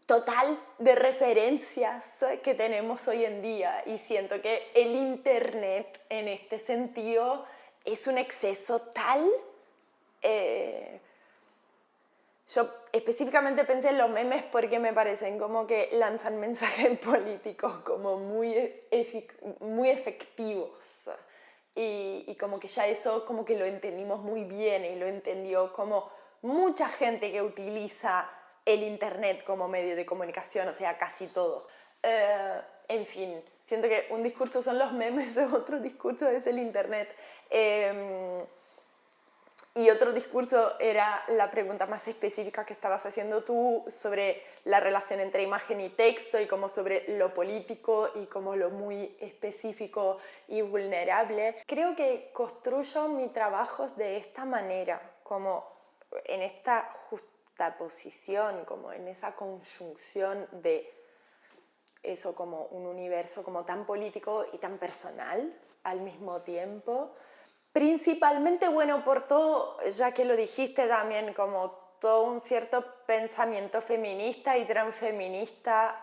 total de referencias que tenemos hoy en día. Y siento que el internet en este sentido es un exceso tal. Yo específicamente pensé en los memes porque me parecen como que lanzan mensajes políticos como muy efectivos. Y como que ya eso como que lo entendimos muy bien y lo entendió como mucha gente que utiliza el internet como medio de comunicación, o sea, casi todos. En fin, siento que un discurso son los memes, otro discurso es el internet. Y otro discurso era la pregunta más específica que estabas haciendo tú sobre la relación entre imagen y texto y como sobre lo político y como lo muy específico y vulnerable. Creo que construyo mi trabajo de esta manera, como en esta justaposición, como en esa conjunción de eso como un universo como tan político y tan personal al mismo tiempo. Principalmente, bueno, por todo, ya que lo dijiste también, como todo un cierto pensamiento feminista y transfeminista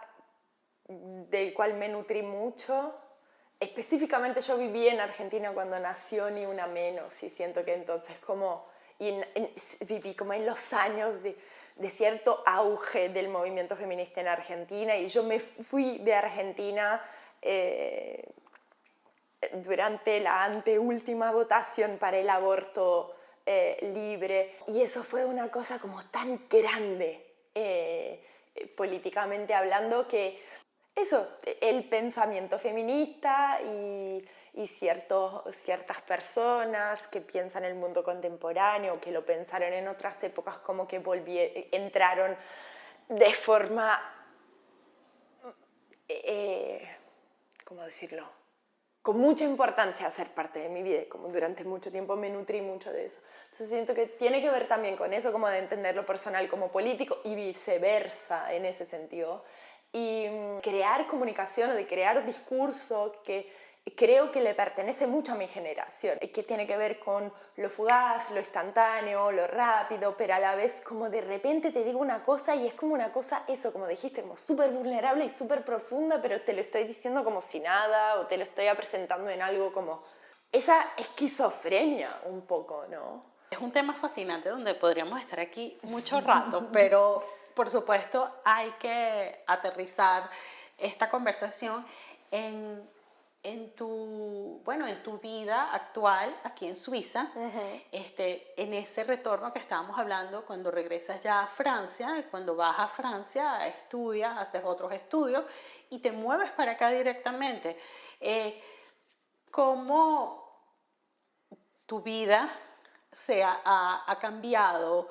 del cual me nutrí mucho. Específicamente yo viví en Argentina cuando nació Ni Una Menos y siento que entonces como viví como en los años de cierto auge del movimiento feminista en Argentina y yo me fui de Argentina durante la anteúltima votación para el aborto libre y eso fue una cosa como tan grande políticamente hablando que eso, el pensamiento feminista y ciertas personas que piensan el mundo contemporáneo, que lo pensaron en otras épocas, como que entraron de forma, ¿cómo decirlo?, con mucha importancia a ser parte de mi vida, como durante mucho tiempo me nutrí mucho de eso. Entonces siento que tiene que ver también con eso, como de entender lo personal como político y viceversa en ese sentido. Y crear comunicación o de crear discurso que creo que le pertenece mucho a mi generación, que tiene que ver con lo fugaz, lo instantáneo, lo rápido, pero a la vez como de repente te digo una cosa y es como una cosa, eso, como dijiste, como súper vulnerable y súper profunda, pero te lo estoy diciendo como si nada o te lo estoy presentando en algo como esa esquizofrenia un poco, ¿no? Es un tema fascinante donde podríamos estar aquí mucho rato, pero por supuesto hay que aterrizar esta conversación en tu vida actual aquí en Suiza, en ese retorno que estábamos hablando cuando regresas ya a Francia, cuando vas a Francia, estudias, haces otros estudios y te mueves para acá directamente. ¿Cómo tu vida ha cambiado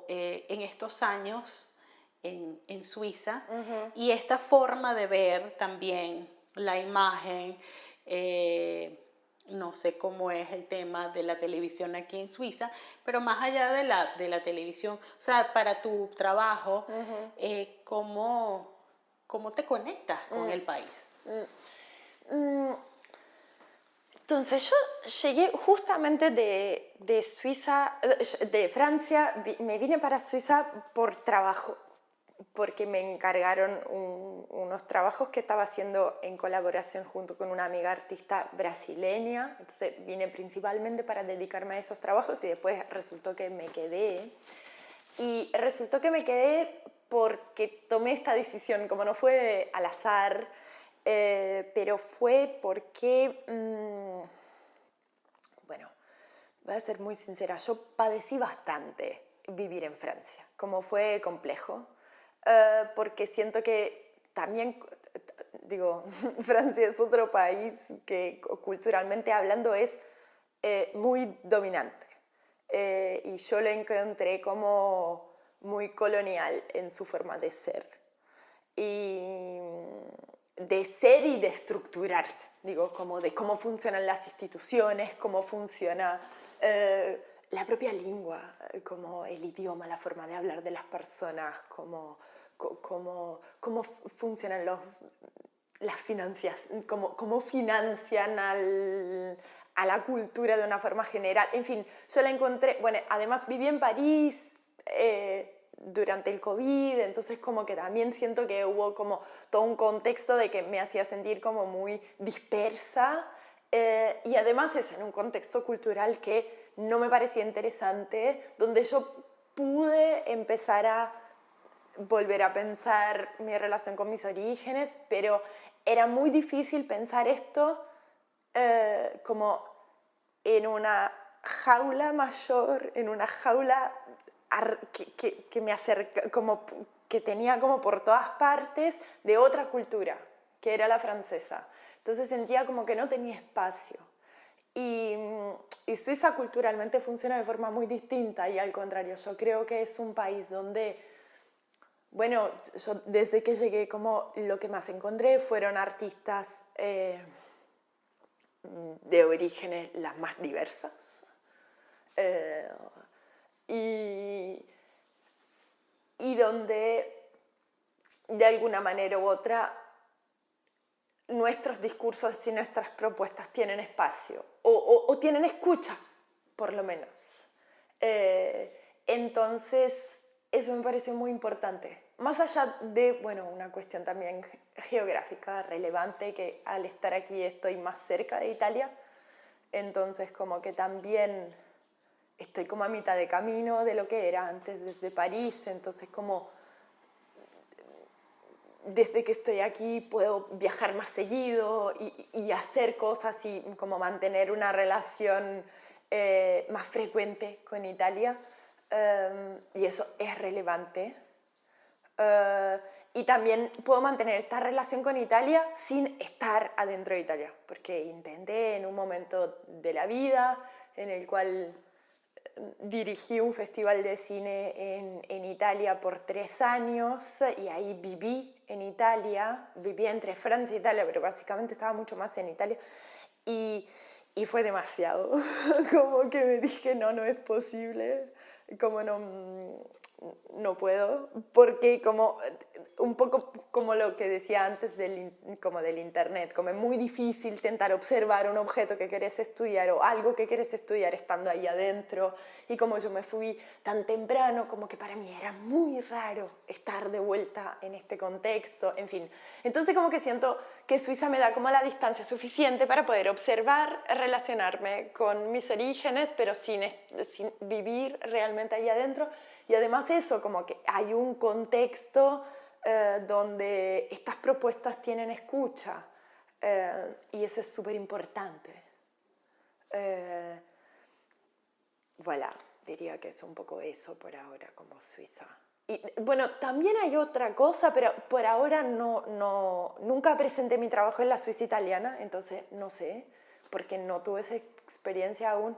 en estos años en Suiza y esta forma de ver también la imagen, No sé cómo es el tema de la televisión aquí en Suiza, pero más allá de la televisión, o sea, para tu trabajo, ¿cómo te conectas con el país? Entonces yo llegué justamente de Suiza, de Francia, me vine para Suiza por trabajo, porque me encargaron unos trabajos que estaba haciendo en colaboración junto con una amiga artista brasileña. Entonces vine principalmente para dedicarme a esos trabajos y después resultó que me quedé. Y resultó que me quedé porque tomé esta decisión, como no fue al azar, pero fue porque, bueno, voy a ser muy sincera, yo padecí bastante vivir en Francia, como fue complejo, porque siento que también, digo, Francia es otro país que culturalmente hablando es muy dominante. Y yo lo encontré como muy colonial en su forma de ser. Y y de estructurarse, digo, como de cómo funcionan las instituciones, cómo funciona la propia lengua, como el idioma, la forma de hablar de las personas, cómo funcionan las finanzas, cómo financian a la cultura de una forma general. En fin, yo la encontré, bueno, además viví en París durante el COVID, entonces como que también siento que hubo como todo un contexto de que me hacía sentir como muy dispersa, y además es en un contexto cultural que no me parecía interesante, donde yo pude empezar a volver a pensar mi relación con mis orígenes, pero era muy difícil pensar esto como en una jaula mayor, en una jaula que me acerca, como que tenía como por todas partes de otra cultura, que era la francesa. Entonces sentía como que no tenía espacio. Y Suiza culturalmente funciona de forma muy distinta y al contrario, yo creo que es un país donde, bueno, yo desde que llegué como lo que más encontré fueron artistas de orígenes las más diversas. Y donde de alguna manera u otra nuestros discursos y nuestras propuestas tienen espacio o tienen escucha, por lo menos. Entonces, eso me pareció muy importante. Más allá de, bueno, una cuestión también geográfica relevante, que al estar aquí estoy más cerca de Italia, entonces como que también estoy como a mitad de camino de lo que era antes desde París, entonces como desde que estoy aquí puedo viajar más seguido y hacer cosas y como mantener una relación más frecuente con Italia, y eso es relevante. Y también puedo mantener esta relación con Italia sin estar adentro de Italia, porque intenté en un momento de la vida en el cual dirigí un festival de cine en Italia por 3 años y ahí viví en Italia, viví entre Francia e Italia, pero básicamente estaba mucho más en Italia y fue demasiado, como que me dije no es posible, como no puedo, porque como un poco como lo que decía antes como del internet, como es muy difícil intentar observar un objeto que querés estudiar o algo que querés estudiar estando ahí adentro, y como yo me fui tan temprano, como que para mí era muy raro estar de vuelta en este contexto, en fin. Entonces como que siento que Suiza me da como la distancia suficiente para poder observar, relacionarme con mis orígenes, pero sin vivir realmente ahí adentro. Y además eso, como que hay un contexto donde estas propuestas tienen escucha, y eso es súper importante. Voilà, diría que es un poco eso por ahora como Suiza. Y bueno, también hay otra cosa, pero por ahora nunca presenté mi trabajo en la Suiza italiana, entonces no sé, porque no tuve esa experiencia aún,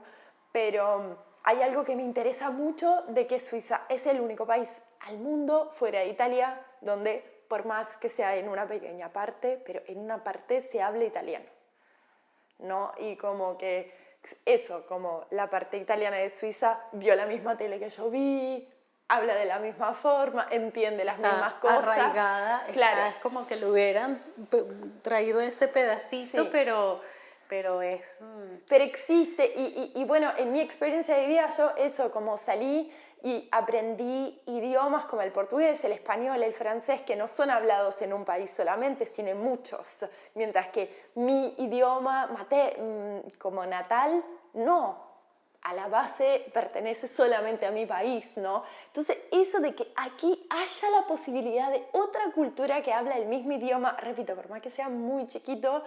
pero hay algo que me interesa mucho de que Suiza es el único país al mundo fuera de Italia donde, por más que sea en una pequeña parte, pero en una parte se habla italiano. ¿no? Y como que eso, como la parte italiana de Suiza vio la misma tele que yo vi, habla de la misma forma, entiende las mismas cosas. Arraigada, claro. es como que le hubieran traído ese pedacito, Sí. pero es... Pero existe, y bueno, en mi experiencia de vida yo eso, como salí y aprendí idiomas como el portugués, el español, el francés, que no son hablados en un país solamente, sino en muchos, mientras que mi idioma como natal, no, a la base pertenece solamente a mi país, ¿no? Entonces, eso de que aquí haya la posibilidad de otra cultura que habla el mismo idioma, repito, por más que sea muy chiquito,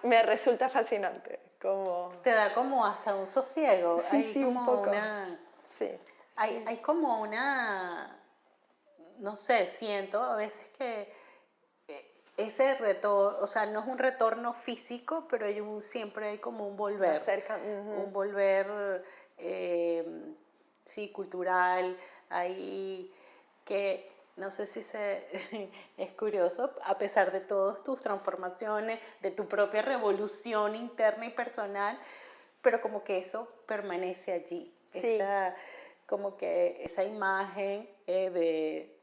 me resulta fascinante. Como... Te da como hasta un sosiego. Sí, sí, un poco. Sí, Hay como una, no sé, siento a veces que ese retorno, o sea, no es un retorno físico, pero siempre hay como un volver. Un volver, sí, cultural, ahí que no sé si es curioso, a pesar de todas tus transformaciones, de tu propia revolución interna y personal, pero como que eso permanece allí. Sí. Como que esa imagen de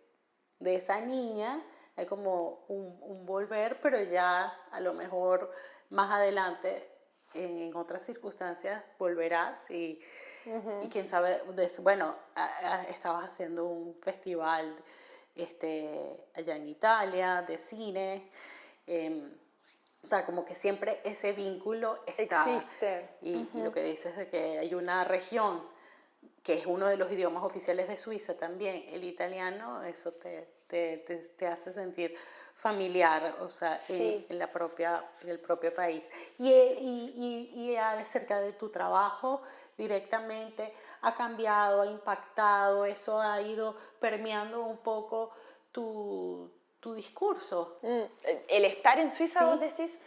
esa niña, hay como un volver, pero ya a lo mejor más adelante, en otras circunstancias, volverás y quién sabe, bueno, estabas haciendo un festival allá en Italia de cine, o sea, como que siempre ese vínculo está. Existe. Y lo que dices de que hay una región que es uno de los idiomas oficiales de Suiza también, el italiano, eso te hace sentir familiar, o sea, Sí. en el propio país. Y acerca de tu trabajo directamente, ha cambiado, ha impactado, eso ha ido permeando un poco tu discurso. El estar en Suiza, ¿Sí? vos decís,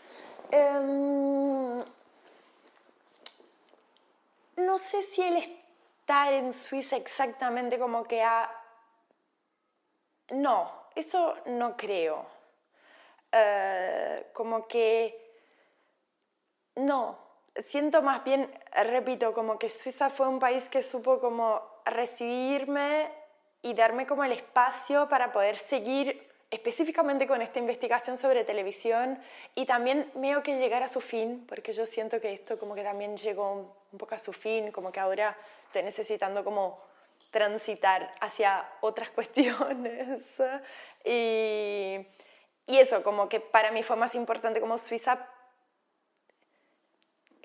no sé si el estar en Suiza exactamente como que ha... No, eso no creo. Como que... No, siento más bien, repito, como que Suiza fue un país que supo como recibirme y darme como el espacio para poder seguir específicamente con esta investigación sobre televisión y también medio que llegar a su fin, porque yo siento que esto como que también llegó un poco a su fin, como que ahora estoy necesitando como transitar hacia otras cuestiones y eso, como que para mí fue más importante como Suiza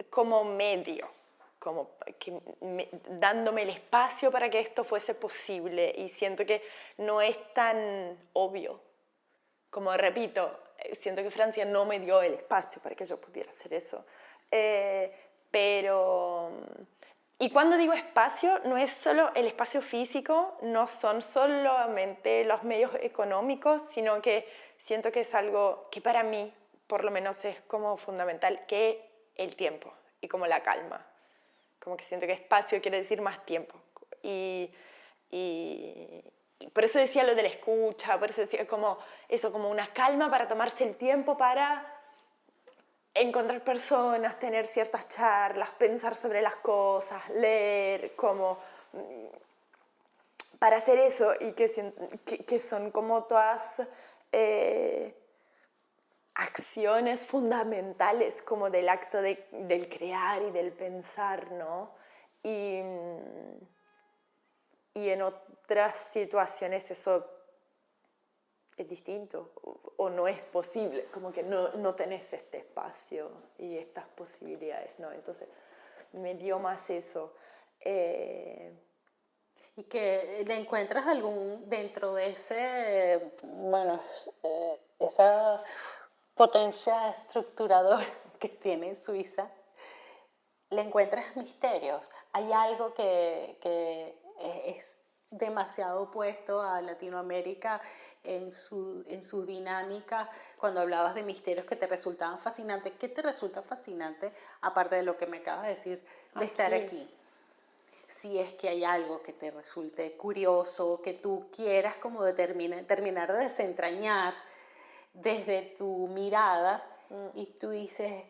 como medio, como que dándome el espacio para que esto fuese posible y siento que no es tan obvio. Como repito, siento que Francia no me dio el espacio para que yo pudiera hacer eso. Pero... Y cuando digo espacio, no es solo el espacio físico, no son solamente los medios económicos, sino que siento que es algo que para mí, por lo menos, es como fundamental, que el tiempo y como la calma. Como que siento que espacio quiere decir más tiempo. Y por eso decía lo de la escucha, por eso decía como eso, como una calma para tomarse el tiempo para encontrar personas, tener ciertas charlas, pensar sobre las cosas, leer, como para hacer eso y que son como todas acciones fundamentales como del acto del crear y del pensar, ¿no? Y en otras situaciones eso es distinto o no es posible, como que no tenés este espacio y estas posibilidades, ¿no? Entonces me dio más eso. Y que le encuentras dentro de esa potencia estructuradora que tiene Suiza, le encuentras misterios. Hay algo que es demasiado opuesto a Latinoamérica en su dinámica. Cuando hablabas de misterios que te resultaban fascinantes, ¿qué te resulta fascinante, aparte de lo que me acabas de decir, de estar aquí? Si es que hay algo que te resulte curioso, que tú quieras como terminar de desentrañar desde tu mirada y tú dices,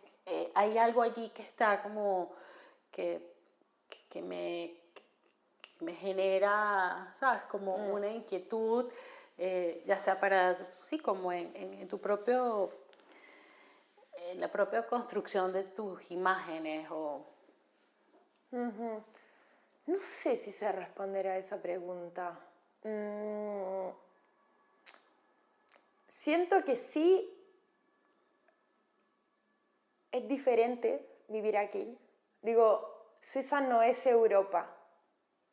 hay algo allí que está como que me genera, ¿sabes? Como una inquietud, ya sea para, sí, como en tu propio, en la propia construcción de tus imágenes o... No sé si sé responder a esa pregunta. Siento que sí es diferente vivir aquí. Digo, Suiza no es Europa.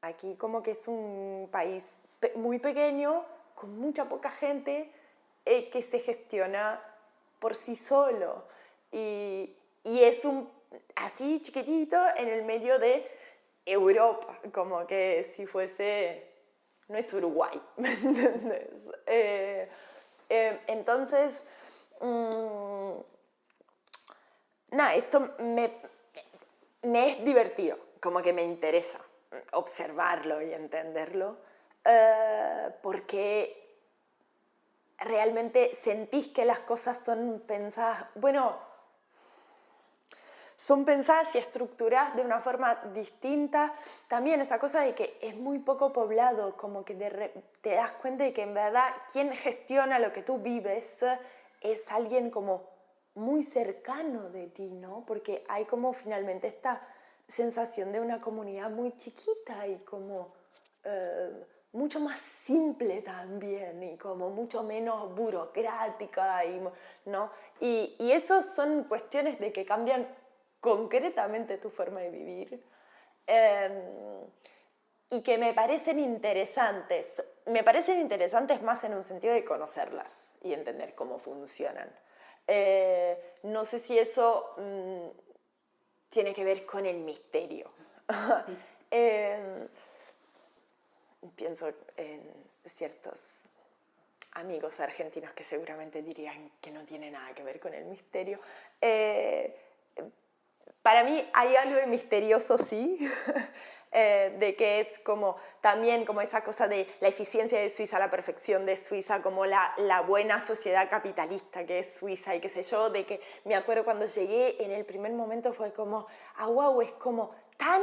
Aquí como que es un país muy pequeño, con mucha poca gente, que se gestiona por sí solo. Y es así chiquitito en el medio de Europa, como que si fuese... No es Uruguay, ¿me entiendes? Entonces, nada, esto me es divertido, como que me interesa observarlo y entenderlo, porque realmente sentís que las cosas son pensadas, bueno, son pensadas y estructuradas de una forma distinta. También esa cosa de que es muy poco poblado, como que te das cuenta de que en verdad quien gestiona lo que tú vives es alguien como muy cercano de ti, ¿no? Porque hay como finalmente esta sensación de una comunidad muy chiquita y como mucho más simple también y como mucho menos burocrática, ¿no? Y eso son cuestiones de que cambian concretamente tu forma de vivir, y que me parecen interesantes. Me parecen interesantes más en un sentido de conocerlas y entender cómo funcionan. No sé si eso tiene que ver con el misterio. Pienso en ciertos amigos argentinos que seguramente dirían que no tiene nada que ver con el misterio. Para mí hay algo de misterioso, sí, de que es como también como esa cosa de la eficiencia de Suiza, la perfección de Suiza, como la buena sociedad capitalista que es Suiza y qué sé yo, de que me acuerdo cuando llegué en el primer momento fue como, wow, es como tan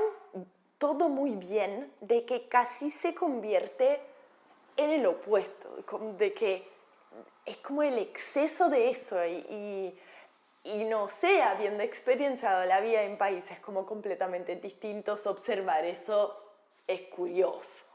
todo muy bien de que casi se convierte en el opuesto, de que es como el exceso de eso y no sé, habiendo experienciado la vida en países como completamente distintos, observar eso es curioso.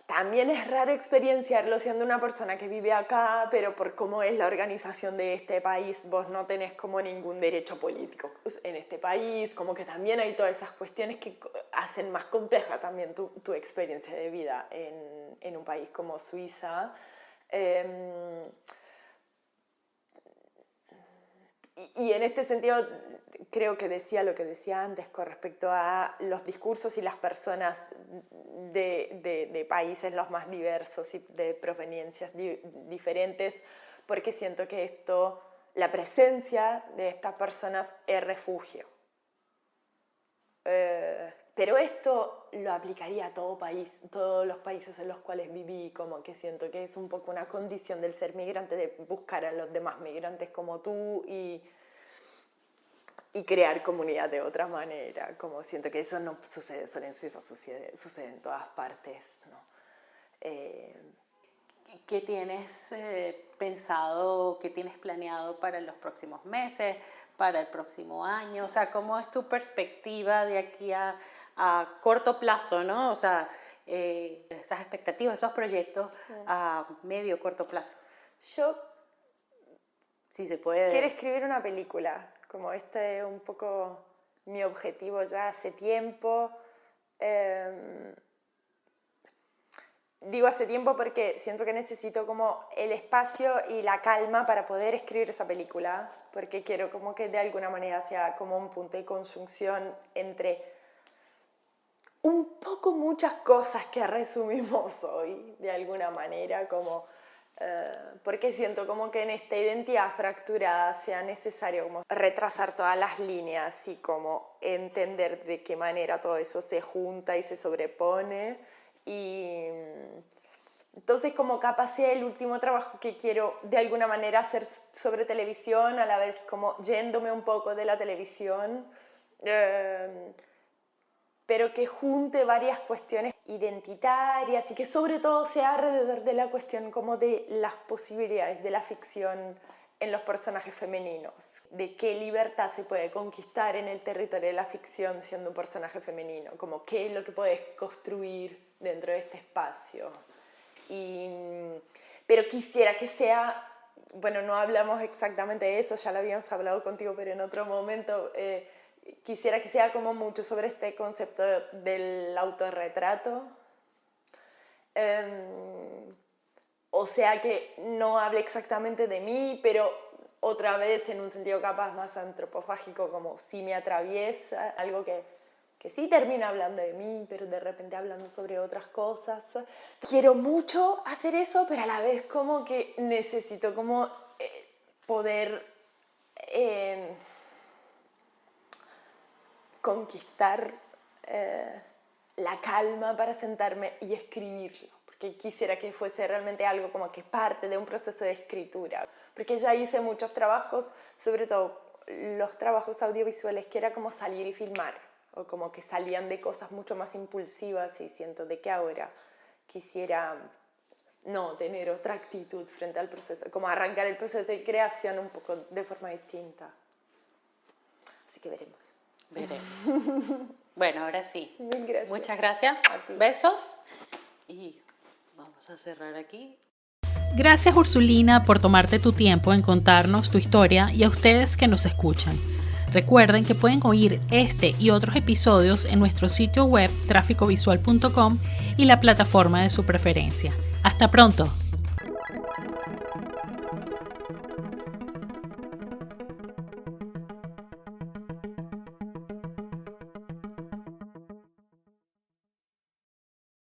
También es raro experienciarlo siendo una persona que vive acá, pero por cómo es la organización de este país, vos no tenés como ningún derecho político en este país, como que también hay todas esas cuestiones que hacen más compleja también tu experiencia de vida en un país como Suiza. Y en este sentido creo que decía lo que decía antes con respecto a los discursos y las personas de países los más diversos y de proveniencias diferentes, porque siento que esto, la presencia de estas personas es refugio. Pero esto lo aplicaría a todo país, todos los países en los cuales viví, como que siento que es un poco una condición del ser migrante, de buscar a los demás migrantes como tú y crear comunidad de otra manera, como siento que eso no sucede solo en Suiza, sucede en todas partes, ¿no? ¿Qué tienes pensado, qué tienes planeado para los próximos meses, para el próximo año? O sea, ¿cómo es tu perspectiva de aquí a corto plazo, ¿no? O sea, esas expectativas, esos proyectos a medio, corto plazo. Yo sí se puede. Quiero escribir una película, como este es un poco mi objetivo ya hace tiempo. Digo hace tiempo porque siento que necesito como el espacio y la calma para poder escribir esa película, porque quiero como que de alguna manera sea como un punto de conjunción entre un poco muchas cosas que resumimos hoy, de alguna manera, como, porque siento como que en esta identidad fracturada sea necesario como retrasar todas las líneas y como entender de qué manera todo eso se junta y se sobrepone y Entonces, como capaz sea el último trabajo que quiero de alguna manera hacer sobre televisión, a la vez como yéndome un poco de la televisión, pero que junte varias cuestiones identitarias y que sobre todo sea alrededor de la cuestión como de las posibilidades de la ficción en los personajes femeninos, de qué libertad se puede conquistar en el territorio de la ficción siendo un personaje femenino, como qué es lo que puedes construir dentro de este espacio. Pero quisiera que sea, bueno, no hablamos exactamente de eso, ya lo habíamos hablado contigo, pero en otro momento, quisiera que sea como mucho sobre este concepto del autorretrato. O sea, que no hable exactamente de mí, pero otra vez en un sentido capaz más antropofágico, como si me atraviesa, algo que sí termina hablando de mí, pero de repente hablando sobre otras cosas. Quiero mucho hacer eso, pero a la vez como que necesito como poder conquistar la calma para sentarme y escribirlo, porque quisiera que fuese realmente algo como que parte de un proceso de escritura, porque ya hice muchos trabajos, sobre todo los trabajos audiovisuales, que era como salir y filmar, o como que salían de cosas mucho más impulsivas, y siento de que ahora quisiera tener otra actitud frente al proceso, como arrancar el proceso de creación un poco de forma distinta. Así que veremos. Bueno, ahora sí. Gracias. Muchas gracias. Besos. Y vamos a cerrar aquí. Gracias, Ursulina, por tomarte tu tiempo en contarnos tu historia, y a ustedes que nos escuchan. Recuerden que pueden oír este y otros episodios en nuestro sitio web traficovisual.com y la plataforma de su preferencia. ¡Hasta pronto!